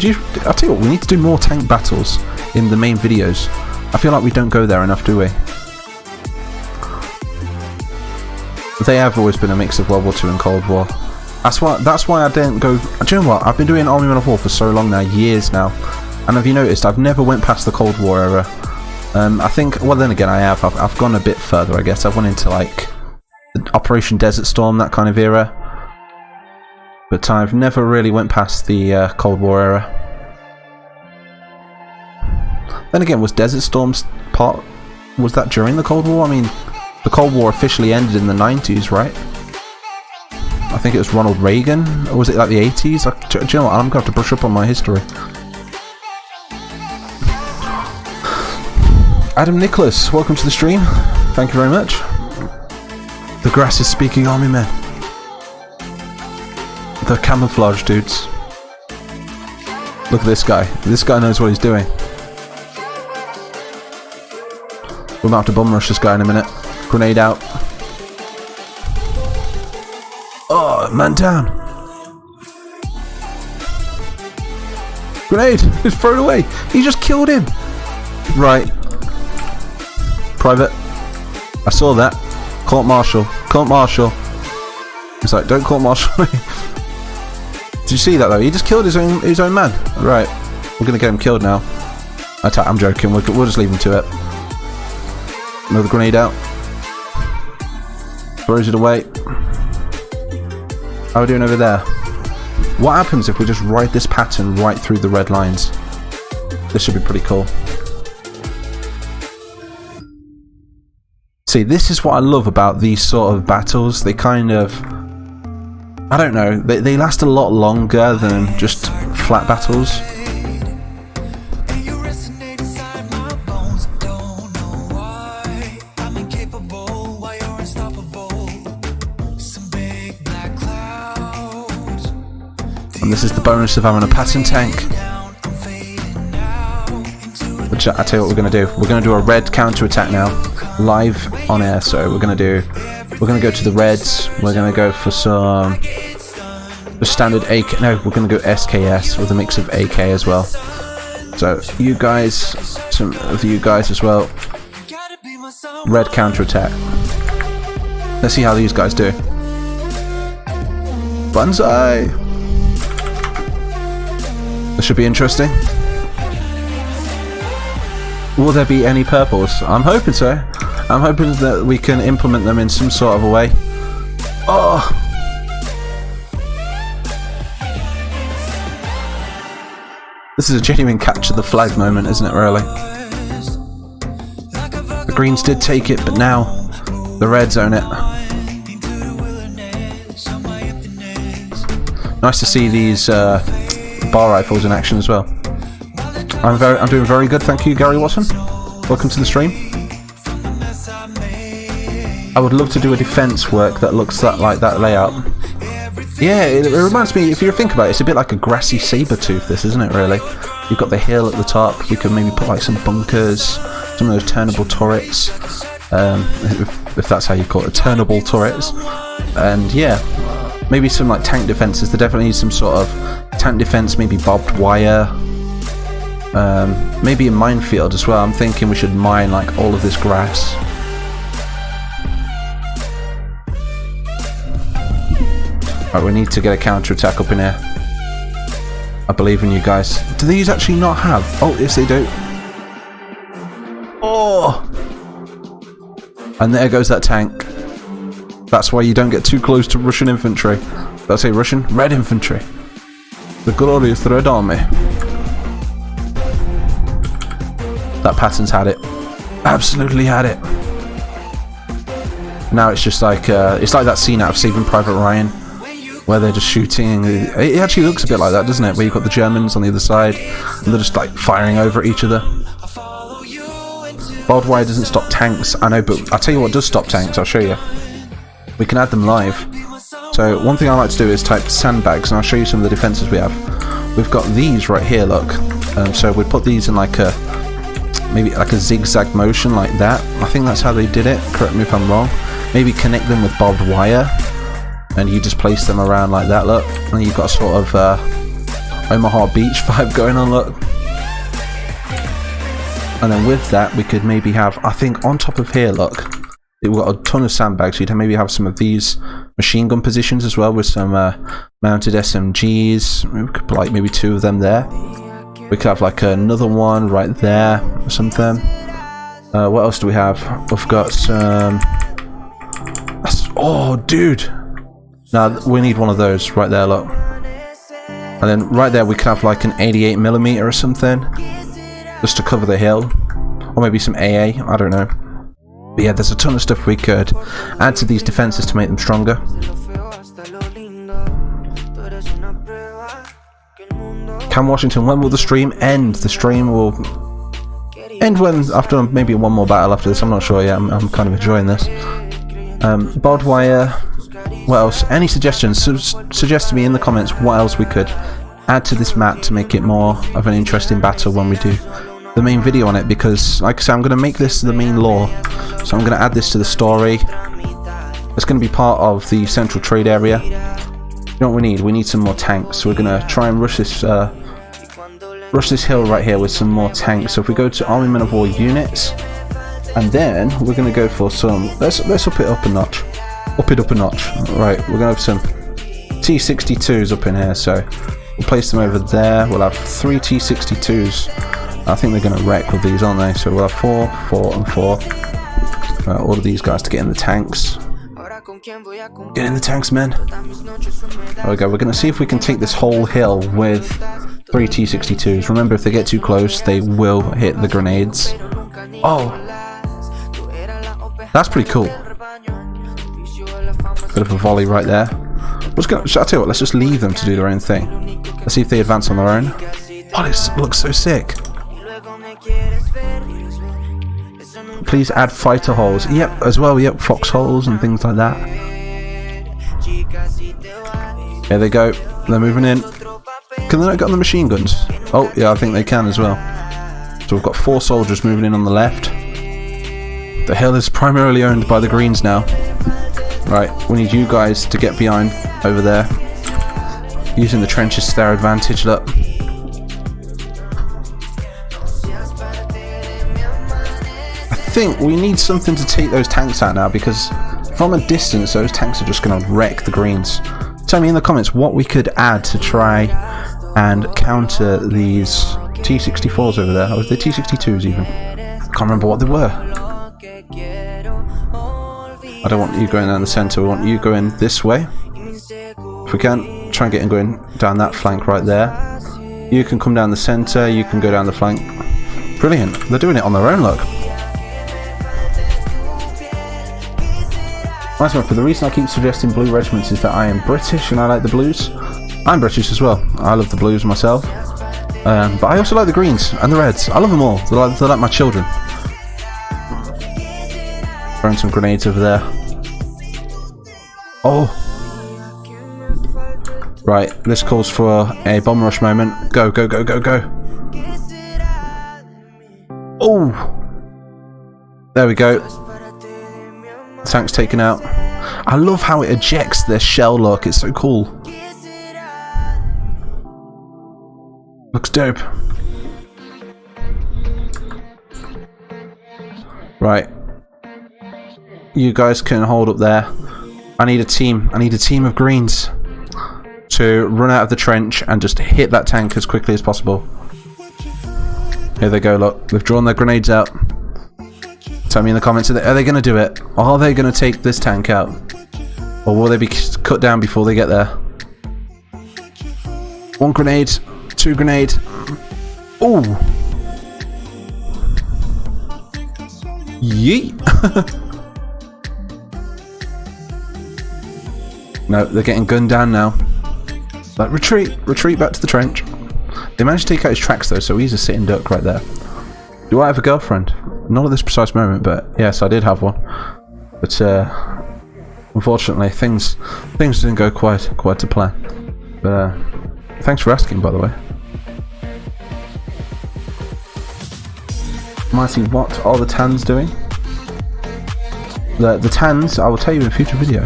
I'll tell you what, we need to do more tank battles in the main videos. I feel like we don't go there enough, do we? They have always been a mix of World War II and Cold War. That's why I didn't go. Do you know what? I've been doing Army Men of War for so long now, years now, and have you noticed I've never went past the Cold War era? I think. Well, then again, I have. I've gone a bit further, I guess. I've went into like Operation Desert Storm, that kind of era. But I've never really went past the Cold War era. Then again, was Desert Storm's part? Was that during the Cold War? I mean, the Cold War officially ended in the 90s, right? I think it was Ronald Reagan, or was it like the 80s? Do you know what? I'm going to have to brush up on my history. Adam Nicholas, welcome to the stream. Thank you very much. The grass is speaking, Army men. The camouflage dudes. Look at this guy. This guy knows what he's doing. We're about to bum rush this guy in a minute. Grenade out. Oh, man down. Grenade! He's thrown away. He just killed him. Right. Private. I saw that. Court martial. Court martial. He's like, don't court martial me. Did you see that though? He just killed his own man. Right. We're gonna get him killed now. I'm joking. We'll just leave him to it. Another grenade out. Throws it away. How are we doing over there? What happens if we just ride this pattern right through the red lines? This should be pretty cool. See, this is what I love about these sort of battles. They kind of... I don't know, they last a lot longer than just flat battles. And this is the bonus of having a Patton tank. Which I tell you what we're going to do. We're going to do a red counter-attack now, live on air. So we're going to go to the reds. We're going to go for some standard AK. No, we're going to go SKS with a mix of AK as well. So you guys, some of you guys as well. Red counter-attack. Let's see how these guys do. Banzai! This should be interesting. Will there be any purples? I'm hoping so. I'm hoping that we can implement them in some sort of a way. Oh! This is a genuine capture the flag moment, isn't it, really? The Greens did take it, but now the Reds own it. Nice to see these bar rifles in action as well. I'm doing very good, thank you, Gary Watson. Welcome to the stream. I would love to do a defense work that looks like that layout. Yeah, it reminds me, if you think about it, it's a bit like a grassy saber-tooth, this, isn't it, really? You've got the hill at the top, we could maybe put like some bunkers, some of those turnable turrets, if that's how you call it, turnable turrets, and yeah, maybe some like tank defences. There definitely needs some sort of tank defence, maybe barbed wire, maybe a minefield as well. I'm thinking we should mine like all of this grass. Right, we need to get a counter-attack up in here. I believe in you guys. Do these actually not have? Oh, yes they do. Oh! And there goes that tank. That's why you don't get too close to Russian infantry. Did I say Russian? Red infantry. The glorious Red Army. That pattern's had it. Absolutely had it. Now it's just like, it's like that scene out of Saving Private Ryan, where they're just shooting. It actually looks a bit like that, doesn't it? Where you've got the Germans on the other side, and they're just like firing over at each other. Barbed wire doesn't stop tanks, I know, but I'll tell you what does stop tanks, I'll show you. We can add them live. So one thing I like to do is type sandbags, and I'll show you some of the defences we have. We've got these right here, look. So we'd put these in like a, maybe like a zigzag motion like that. I think that's how they did it, correct me if I'm wrong. Maybe connect them with barbed wire, and you just place them around like that, look, and you've got a sort of Omaha Beach vibe going on, look. And then with that we could maybe have, I think on top of here, look, we've got a ton of sandbags. You'd maybe have some of these machine gun positions as well, with some mounted SMGs. We could put like maybe 2 of them there. We could have like another one right there or something. What else do we have? We've got some, oh dude, now we need one of those right there, look. And then right there we could have like an 88mm or something, just to cover the hill, or maybe some AA, I don't know. But yeah, there's a ton of stuff we could add to these defences to make them stronger. Cam Washington, when will the stream end? The stream will end when, after maybe one more battle after this, I'm not sure yet, I'm kind of enjoying this. Barbed wire, what else? Any suggestions? Suggest to me in the comments what else we could add to this map to make it more of an interesting battle when we do the main video on it, because like I said, I'm going to make this the main lore, so I'm going to add this to the story. It's going to be part of the central trade area. You know what we need? We need some more tanks, so we're going to try and rush this hill right here with some more tanks. So if we go to armament of war units, and then we're going to go for some, let's up it up a notch. Up it up a notch. Right, we're going to have some T62s up in here, so we'll place them over there. We'll have 3 T62s. I think they're going to wreck with these, aren't they? So we'll have 4, 4 and 4. All of these guys to get in the tanks. Get in the tanks, men. There we go. We're going to see if we can take this whole hill with 3 T62s. Remember, if they get too close, they will hit the grenades. Oh! That's pretty cool. Bit of a volley right there. I'll tell you what, let's just leave them to do their own thing. Let's see if they advance on their own. Oh, this looks so sick. Please add fighter holes. Yep, as well, yep, foxholes and things like that. Here they go. They're moving in. Can they not get on the machine guns? Oh, yeah, I think they can as well. So we've got 4 soldiers moving in on the left. The hill is primarily owned by the Greens now. Right, we need you guys to get behind over there. Using the trenches to their advantage, look. I think we need something to take those tanks out now, because from a distance those tanks are just going to wreck the Greens. Tell me in the comments what we could add to try and counter these T64s over there. Or was they T62s even? I can't remember what they were. I don't want you going down the centre, we want you going this way. If we can, try and get him going down that flank right there. You can come down the centre, you can go down the flank. Brilliant, they're doing it on their own, look. Nice one. For the reason I keep suggesting blue regiments is that I am British and I like the blues. I'm British as well, I love the blues myself. But I also like the greens and the reds, I love them all, they're like my children. Throwing some grenades over there. Oh! Right, this calls for a bomb rush moment. Go, go, go, go, go. Oh! There we go. Tank's taken out. I love how it ejects the shell look. It's so cool. Looks dope. Right. You guys can hold up there. I need a team. I need a team of greens to run out of the trench and just hit that tank as quickly as possible. Here they go, look. They've drawn their grenades out. Tell me in the comments, are they going to do it? Are they going to take this tank out? Or will they be cut down before they get there? 1 grenade. 2 grenade. Ooh. Yeet. No, they're getting gunned down now. Like, retreat. Retreat back to the trench. They managed to take out his tracks though, so he's a sitting duck right there. Do I have a girlfriend? Not at this precise moment, but yes, I did have one. But unfortunately, things didn't go quite to plan. But thanks for asking, by the way. Mighty, what are the tans doing? The tans, I will tell you in a future video.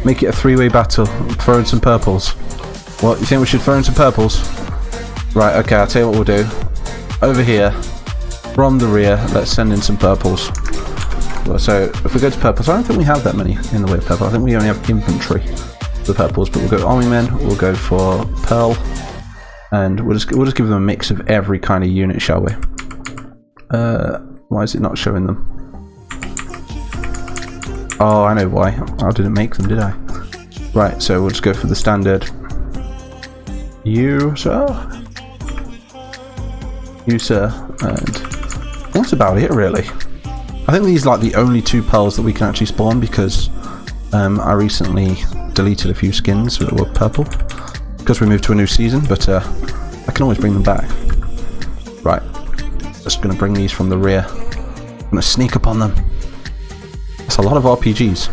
Make it a 3-way battle. Throw in some purples. What, you think we should throw in some purples? Right, okay, I'll tell you what we'll do. Over here, from the rear, let's send in some purples. So, if we go to purples, I don't think we have that many in the way of purple. I think we only have infantry for purples, but we'll go army men, we'll go for pearl, and we'll just give them a mix of every kind of unit, shall we? Why is it not showing them? Oh, I know why. I didn't make them, did I? Right, so we'll just go for the standard. You, sir. You, sir. And that's about it, really. I think these are like the only 2 pearls that we can actually spawn because I recently deleted a few skins that were purple because we moved to a new season, but I can always bring them back. Right. Just going to bring these from the rear. I'm going to sneak up on them. That's a lot of RPGs.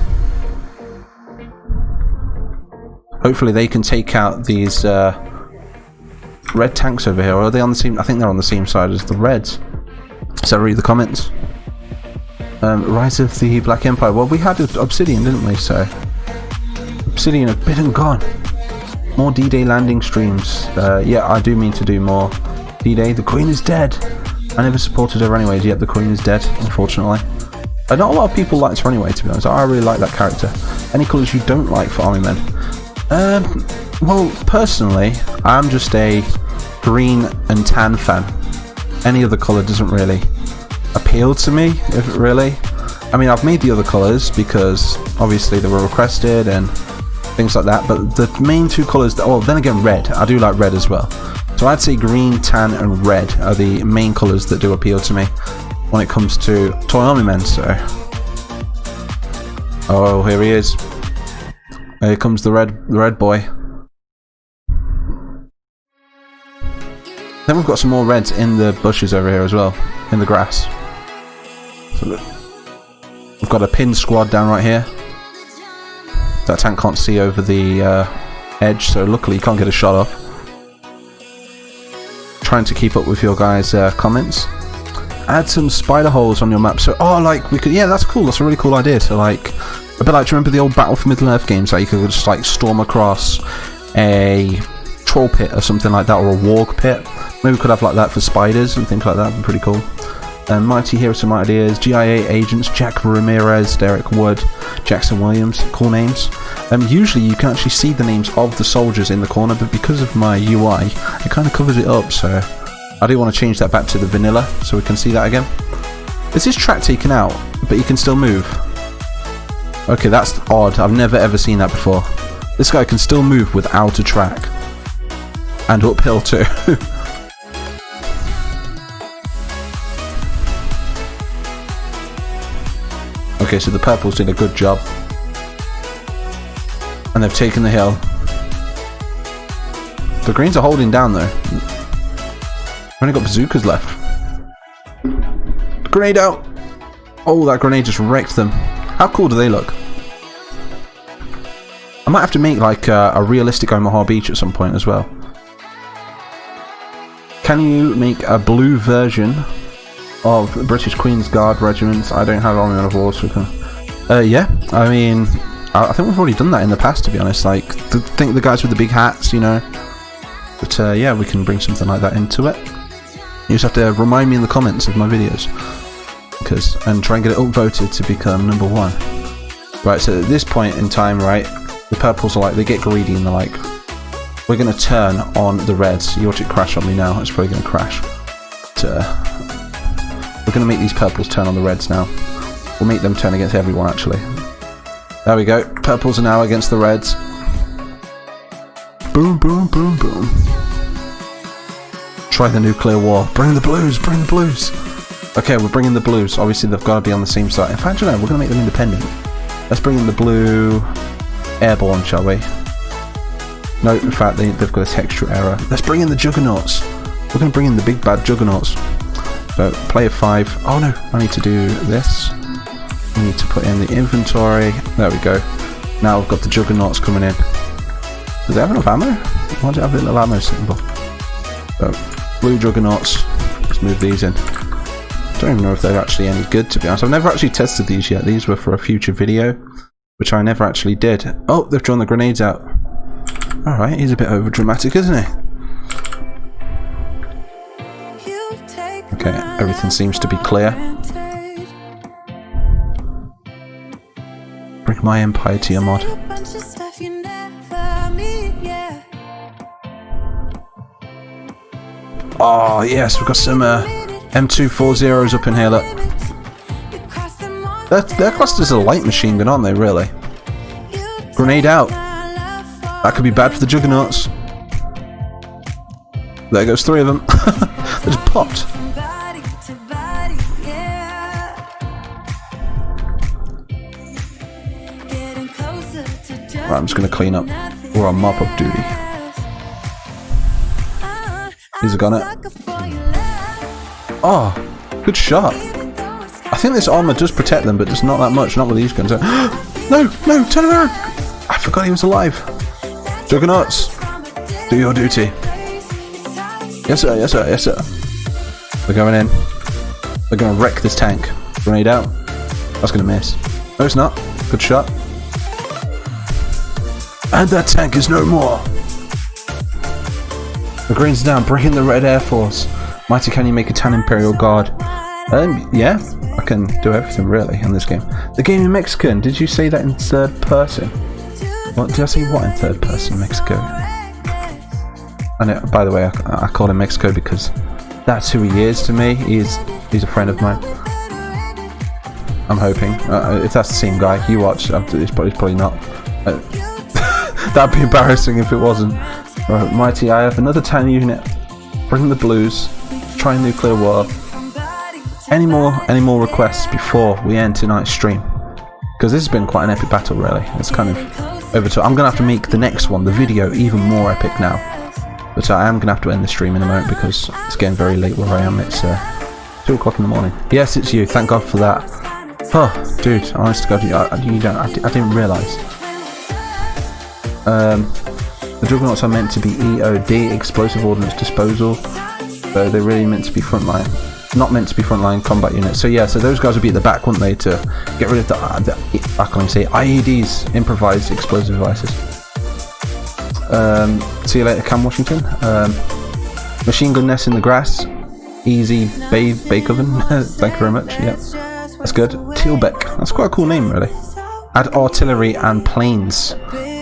Hopefully they can take out these red tanks over here. Or are they on the same? I think they're on the same side as the reds. So read the comments. Rise of the Black Empire. Well, we had Obsidian, didn't we? So Obsidian have been and gone. More D-Day landing streams. Yeah, I do mean to do more D-Day. The Queen is dead. I never supported her anyways, yet the Queen is dead, unfortunately. Not a lot of people liked her anyway, to be honest. I really like that character. Any colours you don't like for army men? Well, personally, I'm just a green and tan fan. Any other colour doesn't really appeal to me, if it really. I mean, I've made the other colours because obviously they were requested and things like that, but the main 2 colours, well, then again, red. I do like red as well. So I'd say green, tan and red are the main colours that do appeal to me when it comes to toy army men, so. Oh, here he is. Here comes the red boy. Then we've got some more reds in the bushes over here as well, in the grass. So we've got a pin squad down right here. That tank can't see over the edge, so luckily you can't get a shot off. Trying to keep up with your guys' comments. Add some spider holes on your map. So, oh, like we could, yeah, that's cool. That's a really cool idea. So, like, a bit like, do you remember the old Battle for Middle Earth games? Like, you could just like storm across a troll pit or something like that, or a warg pit. Maybe we could have like that for spiders and things like that. That'd be pretty cool. Mighty, here are some ideas. GIA agents: Jack Ramirez, Derek Wood, Jackson Williams. Cool names. Usually you can actually see the names of the soldiers in the corner, but because of my UI, it kind of covers it up. So I do want to change that back to the vanilla so we can see that again. Is this track taken out, but you can still move? Okay, that's odd. I've never ever seen that before. This guy can still move without a track. And uphill too. Okay, so the purples did a good job. And they've taken the hill. The greens are holding down though. We've only got bazookas left. Grenade out! Oh, that grenade just wrecked them. How cool do they look? I might have to make like a realistic Omaha Beach at some point as well. Can you make a blue version of British Queen's Guard regiments? I don't have long enough wars for them. Yeah, I mean, I think we've already done that in the past, to be honest. Like, think the guys with the big hats, you know. But yeah, we can bring something like that into it. You just have to remind me in the comments of my videos, and try and get it upvoted to become #1. Right, so at this point in time, right, the purples are like, they get greedy and they're like, we're going to turn on the reds. You watch it crash on me now. It's probably going to crash. But, we're going to make these purples turn on the reds now. We'll make them turn against everyone, actually. There we go. Purples are now against the reds. Boom, boom, boom, boom. Try the nuclear war. Bring the blues, bring the blues. Okay, we're bringing the blues. Obviously, they've got to be on the same side. In fact, you know, we're going to make them independent. Let's bring in the blue airborne, shall we? No, in fact, they've got a texture error. Let's bring in the juggernauts. We're going to bring in the big bad juggernauts. So, player 5. Oh no, I need to do this. We need to put in the inventory. There we go. Now we've got the juggernauts coming in. Does it have enough ammo? Why does it have a little ammo symbol? So, blue juggernauts. Let's move these in. Don't even know if they're actually any good, to be honest. I've never actually tested these yet. These were for a future video, which I never actually did. Oh, they've drawn the grenades out. Alright, he's a bit over dramatic, isn't he? Okay, everything seems to be clear. Bring my empire to your mod. Oh yes, we've got some M240s up in here, look. They're classed as a light machine gun, aren't they, really? Grenade out. That could be bad for the juggernauts. There goes 3 of them. They just popped. Right, I'm just going to clean up. We're on mop-up duty. He's got it. Oh, good shot. I think this armor does protect them, but just not that much. Not with these guns. No, no, turn around! I forgot he was alive. Juggernauts, do your duty. Yes sir, yes sir, yes sir. They're going in. They're going to wreck this tank. Grenade out. That's going to miss. No, it's not. Good shot. And that tank is no more. The green's down. Bring in the Red Air Force. Mighty, can you make a tan Imperial Guard? Yeah, I can do everything really in this game. The Gaming Mexican. Did you say that in third person? What did I say? What in third person? Mexico. And by the way, I call him Mexico because that's who he is to me. He's a friend of mine. I'm hoping. If that's the same guy you watch, it's probably not. That'd be embarrassing if it wasn't. Right, Mighty, I have another tan unit. Bring the blues. Try a nuclear war. Any more requests before we end tonight's stream? Because this has been quite an epic battle, really. It's kind of over to. I'm gonna have to make the next one, the video, even more epic now. But I am gonna have to end the stream in a moment because it's getting very late where I am. It's 2 o'clock in the morning. Yes, it's you. Thank God for that. Oh, dude, honest to God, I didn't realise. The juggernauts are meant to be EOD, explosive ordnance disposal. So they're really meant to be frontline. Not meant to be frontline combat units. So yeah, so those guys would be at the back, wouldn't they, to get rid of the I can't even say IEDs, improvised explosive devices. See you later, Cam Washington. Machine gun nest in the grass. Easy bake oven. Thank you very much. Yeah, that's good. Tealbeck. That's quite a cool name, really. Add artillery and planes.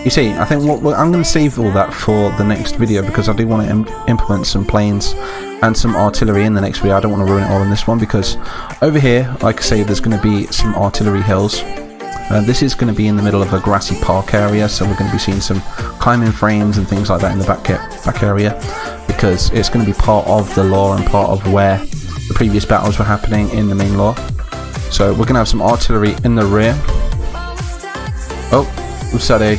You see, I think I'm going to save all that for the next video because I do want to implement some planes and some artillery in the next video. I don't want to ruin it all in this one because over here, like I say, there's going to be some artillery hills. This is going to be in the middle of a grassy park area, so we're going to be seeing some climbing frames and things like that in the back area because it's going to be part of the lore and part of where the previous battles were happening in the main lore. So we're going to have some artillery in the rear. Oh, we've said a...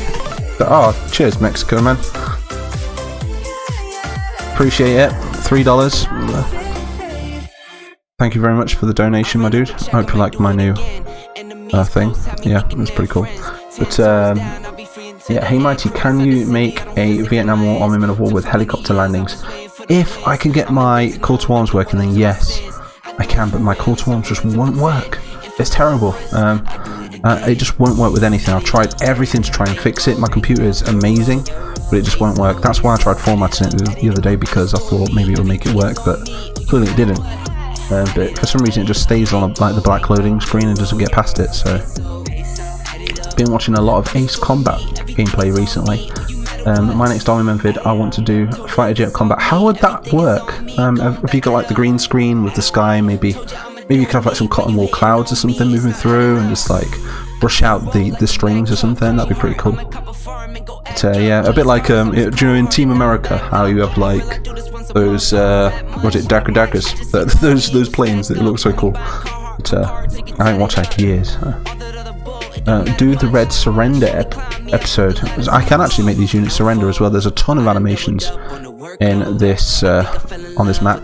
Oh, cheers, Mexico, man. Appreciate it. $3. thank you very much for the donation, my dude. I hope you like my new thing. Yeah, it's pretty cool. But yeah, hey Mighty, can you make a Vietnam War Army Men of War with helicopter landings? If I can get my call to arms working, then yes, I can. But my call to arms just won't work. It's terrible. It just won't work with anything. I've tried everything to try and fix it. My computer is amazing, but it just won't work. That's why I tried formatting it the other day, because I thought maybe it would make it work, but clearly it didn't. But for some reason it just stays on like the black loading screen and doesn't get past it. So been watching a lot of Ace Combat gameplay recently. My next Army Men vid, I want to do fighter jet combat. How would that work? Have you got like the green screen with the sky? Maybe you could have like some cotton wool clouds or something moving through and just like brush out the strings or something. That'd be pretty cool. But yeah, a bit like during Team America, how you have like those what is it, daggers? Those planes that look so cool. But I haven't watched that in years. Do the red surrender episode. I can actually make these units surrender as well. There's a ton of animations in this on this map.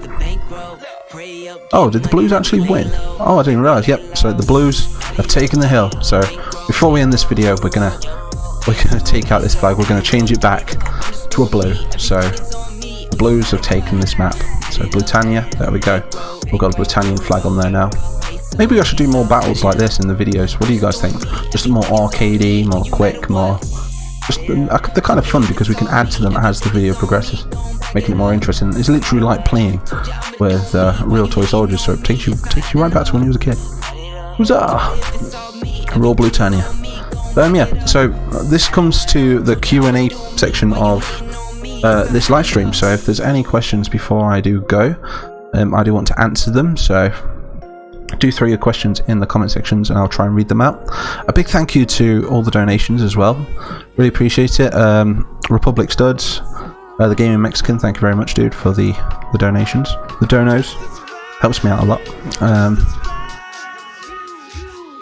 Oh, did the Blues actually win? Oh, I didn't realise. Yep. So the Blues have taken the hill. So before we end this video, we're gonna take out this flag. We're gonna change it back to a blue. So the Blues have taken this map. So Britannia. There we go. We've got a Britannian flag on there now. Maybe I should do more battles like this in the videos. What do you guys think? Just more arcadey, more quick, more... Just, they're kind of fun because we can add to them as the video progresses, making it more interesting. It's literally like playing with real toy soldiers, so it takes you right back to when you was a kid. Huzzah! Raw Britannia. Yeah, so this comes to the Q&A section of this live stream. So if there's any questions before I do go, I do want to answer them. So do throw your questions in the comment sections and I'll try and read them out. A big thank you to all the donations as well. Really appreciate it. RepublicStuds, TheGamingMexican, thank you very much, dude, for the donations. The donos. Helps me out a lot.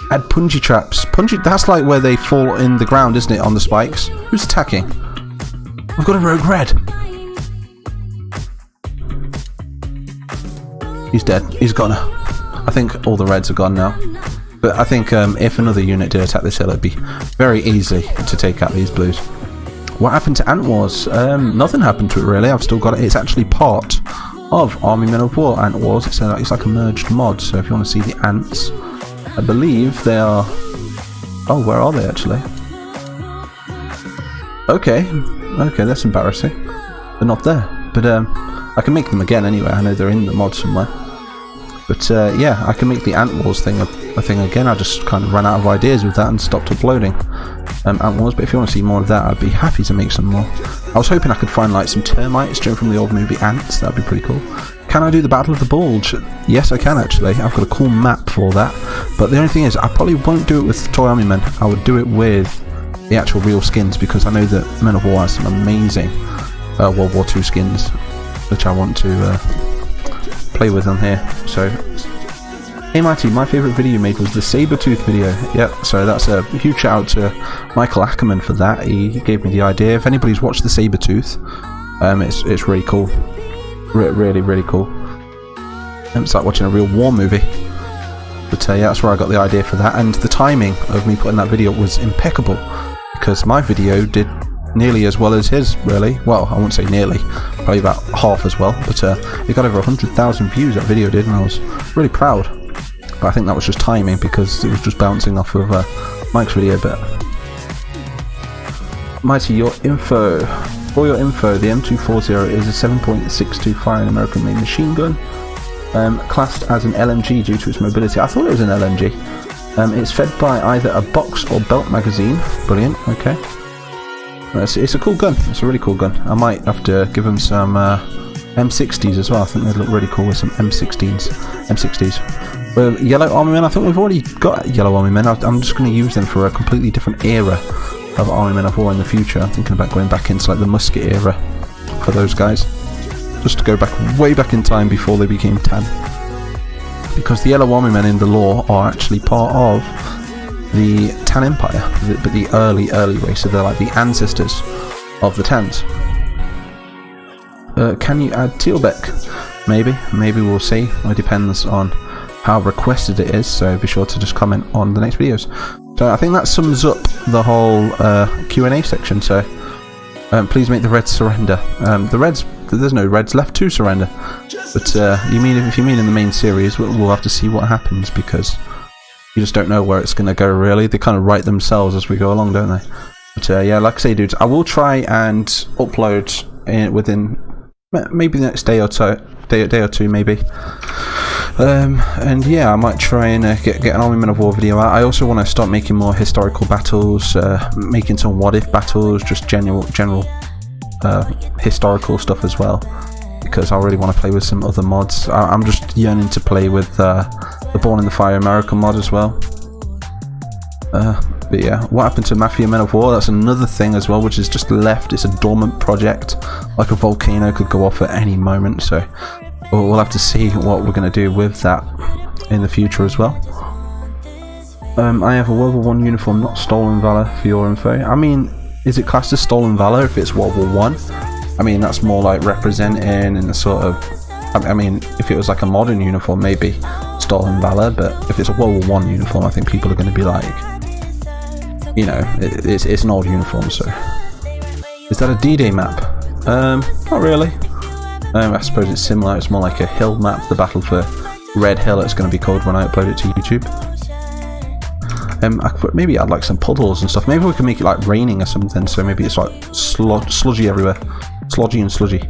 Add punji traps. That's like where they fall in the ground, isn't it, on the spikes? Who's attacking? I've got a rogue red. He's dead. He's gone. I think all the reds are gone now. But I think if another unit did attack this hill, it'd be very easy to take out these blues. What happened to Ant Wars? Nothing happened to it really. I've still got it. It's actually part of Army Men of War. Ant Wars. It's like a merged mod. So if you want to see the ants, I believe they are... Oh, where are they actually? Okay, that's embarrassing. They're not there. But I can make them again anyway. I know they're in the mod somewhere. But yeah, I can make the Ant Wars thing a thing again. I just kind of ran out of ideas with that and stopped uploading Ant Wars. But if you want to see more of that, I'd be happy to make some more. I was hoping I could find like some termites from the old movie Ants. That'd be pretty cool. Can I do the Battle of the Bulge? Yes, I can actually. I've got a cool map for that. But the only thing is, I probably won't do it with Toy Army Men. I would do it with the actual real skins, because I know that Men of War has some amazing World War II skins, which I want to play with on here. So, hey Mighty, my favourite video you made was the Sabertooth video. Yep, so that's a huge shout out to Michael Ackerman for that. He gave me the idea. If anybody's watched the Sabertooth, it's really cool. Really cool. It's like watching a real war movie. But yeah, that's where I got the idea for that. And the timing of me putting that video was impeccable, because my video did nearly as well as his, really. Well, I won't say nearly, probably about half as well, but it got over 100,000 views, that video did, and I was really proud. But I think that was just timing, because it was just bouncing off of Mike's video. But Mighty, for your info, the M240 is a 7.62 firing American-made machine gun, classed as an LMG due to its mobility. I thought it was an LMG. It's fed by either a box or belt magazine. Brilliant, okay. It's a cool gun. It's a really cool gun. I might have to give them some M60s as well. I think they'd look really cool with some M60s. Well, Yellow Army Men, I think we've already got Yellow Army Men. I'm just going to use them for a completely different era of Army Men of War in the future. I'm thinking about going back into like the musket era for those guys. Just to go back, way back in time before they became tan. Because the Yellow Army Men in the lore are actually part of the Tan Empire, but the early race, so they're like the ancestors of the Tans. Can you add Tealbeck? Maybe we'll see. It depends on how requested it is, so be sure to just comment on the next videos. So I think that sums up the whole Q&A section, so please make the Reds surrender. There's no Reds left to surrender, but if you mean in the main series, we'll have to see what happens, because you just don't know where it's going to go really. They kind of write themselves as we go along, don't they? But yeah, like I say, dudes, I will try and upload within maybe the next day or two, maybe. And yeah, I might try and get an Army Men of War video out. I also want to start making more historical battles, making some what if battles, just general historical stuff as well, because I really want to play with some other mods. I'm just yearning to play with the Born in the Fire American mod as well. But yeah, what happened to Mafia Men of War? That's another thing as well, which is just left. It's a dormant project, like a volcano could go off at any moment, so we'll have to see what we're going to do with that in the future as well. I have a World War I uniform, not Stolen Valor, for your info. I mean, is it classed as Stolen Valor if it's World War I? I mean, that's more like representing in the sort of... I mean, if it was like a modern uniform, maybe Stolen Valor, but if it's a World War I uniform, I think people are going to be like, you know, it's an old uniform, so... Is that a D-Day map? Not really. I suppose it's similar. It's more like a hill map, the battle for Red Hill it's going to be called when I upload it to YouTube. I could maybe add like some puddles and stuff. Maybe we can make it like raining or something, so maybe it's like sludgy everywhere. Slodgy and sludgy.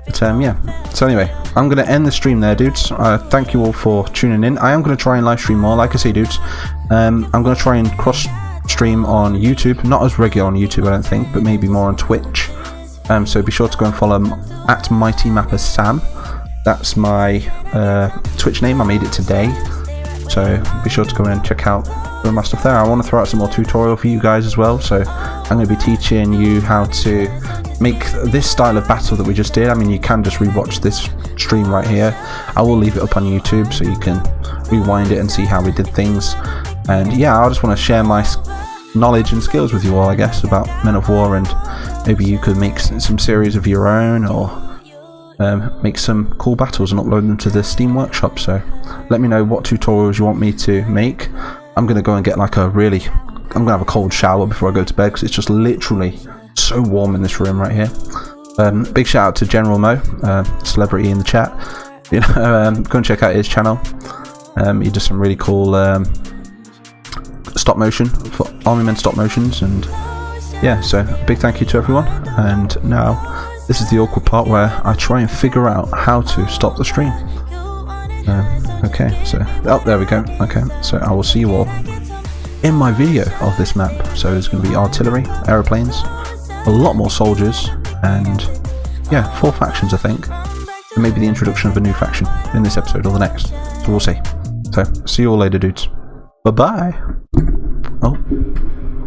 But yeah, so anyway, I'm going to end the stream there, dudes. Thank you all for tuning in. I am going to try and live stream more, like I say, dudes. I'm going to try and cross stream on YouTube, not as regular on YouTube I don't think, but maybe more on Twitch. So be sure to go and follow at Mighty Mapper Sam. That's my Twitch name. I made it today, so be sure to go and check out some of my stuff there. I want to throw out some more tutorial for you guys as well, so I'm going to be teaching you how to make this style of battle that we just did. I mean, you can just rewatch this stream right here. I will leave it up on YouTube so you can rewind it and see how we did things. And yeah, I just want to share my knowledge and skills with you all, I guess, about Men of War, and maybe you could make some series of your own, or make some cool battles and upload them to the Steam Workshop. So let me know what tutorials you want me to make. I'm going to go and get like I'm going to have a cold shower before I go to bed, because it's just literally so warm in this room right here. Big shout out to General Mo, celebrity in the chat. You know, go and check out his channel. He does some really cool stop motion for Army Men stop motions, and yeah, so big thank you to everyone. And now this is the awkward part where I try and figure out how to stop the stream. Okay, so there we go. Okay, so I will see you all in my video of this map. So there's going to be artillery, aeroplanes, a lot more soldiers, and yeah, 4 factions I think, and maybe the introduction of a new faction in this episode or the next, so we'll see. So see you all later, dudes. Bye bye. Oh.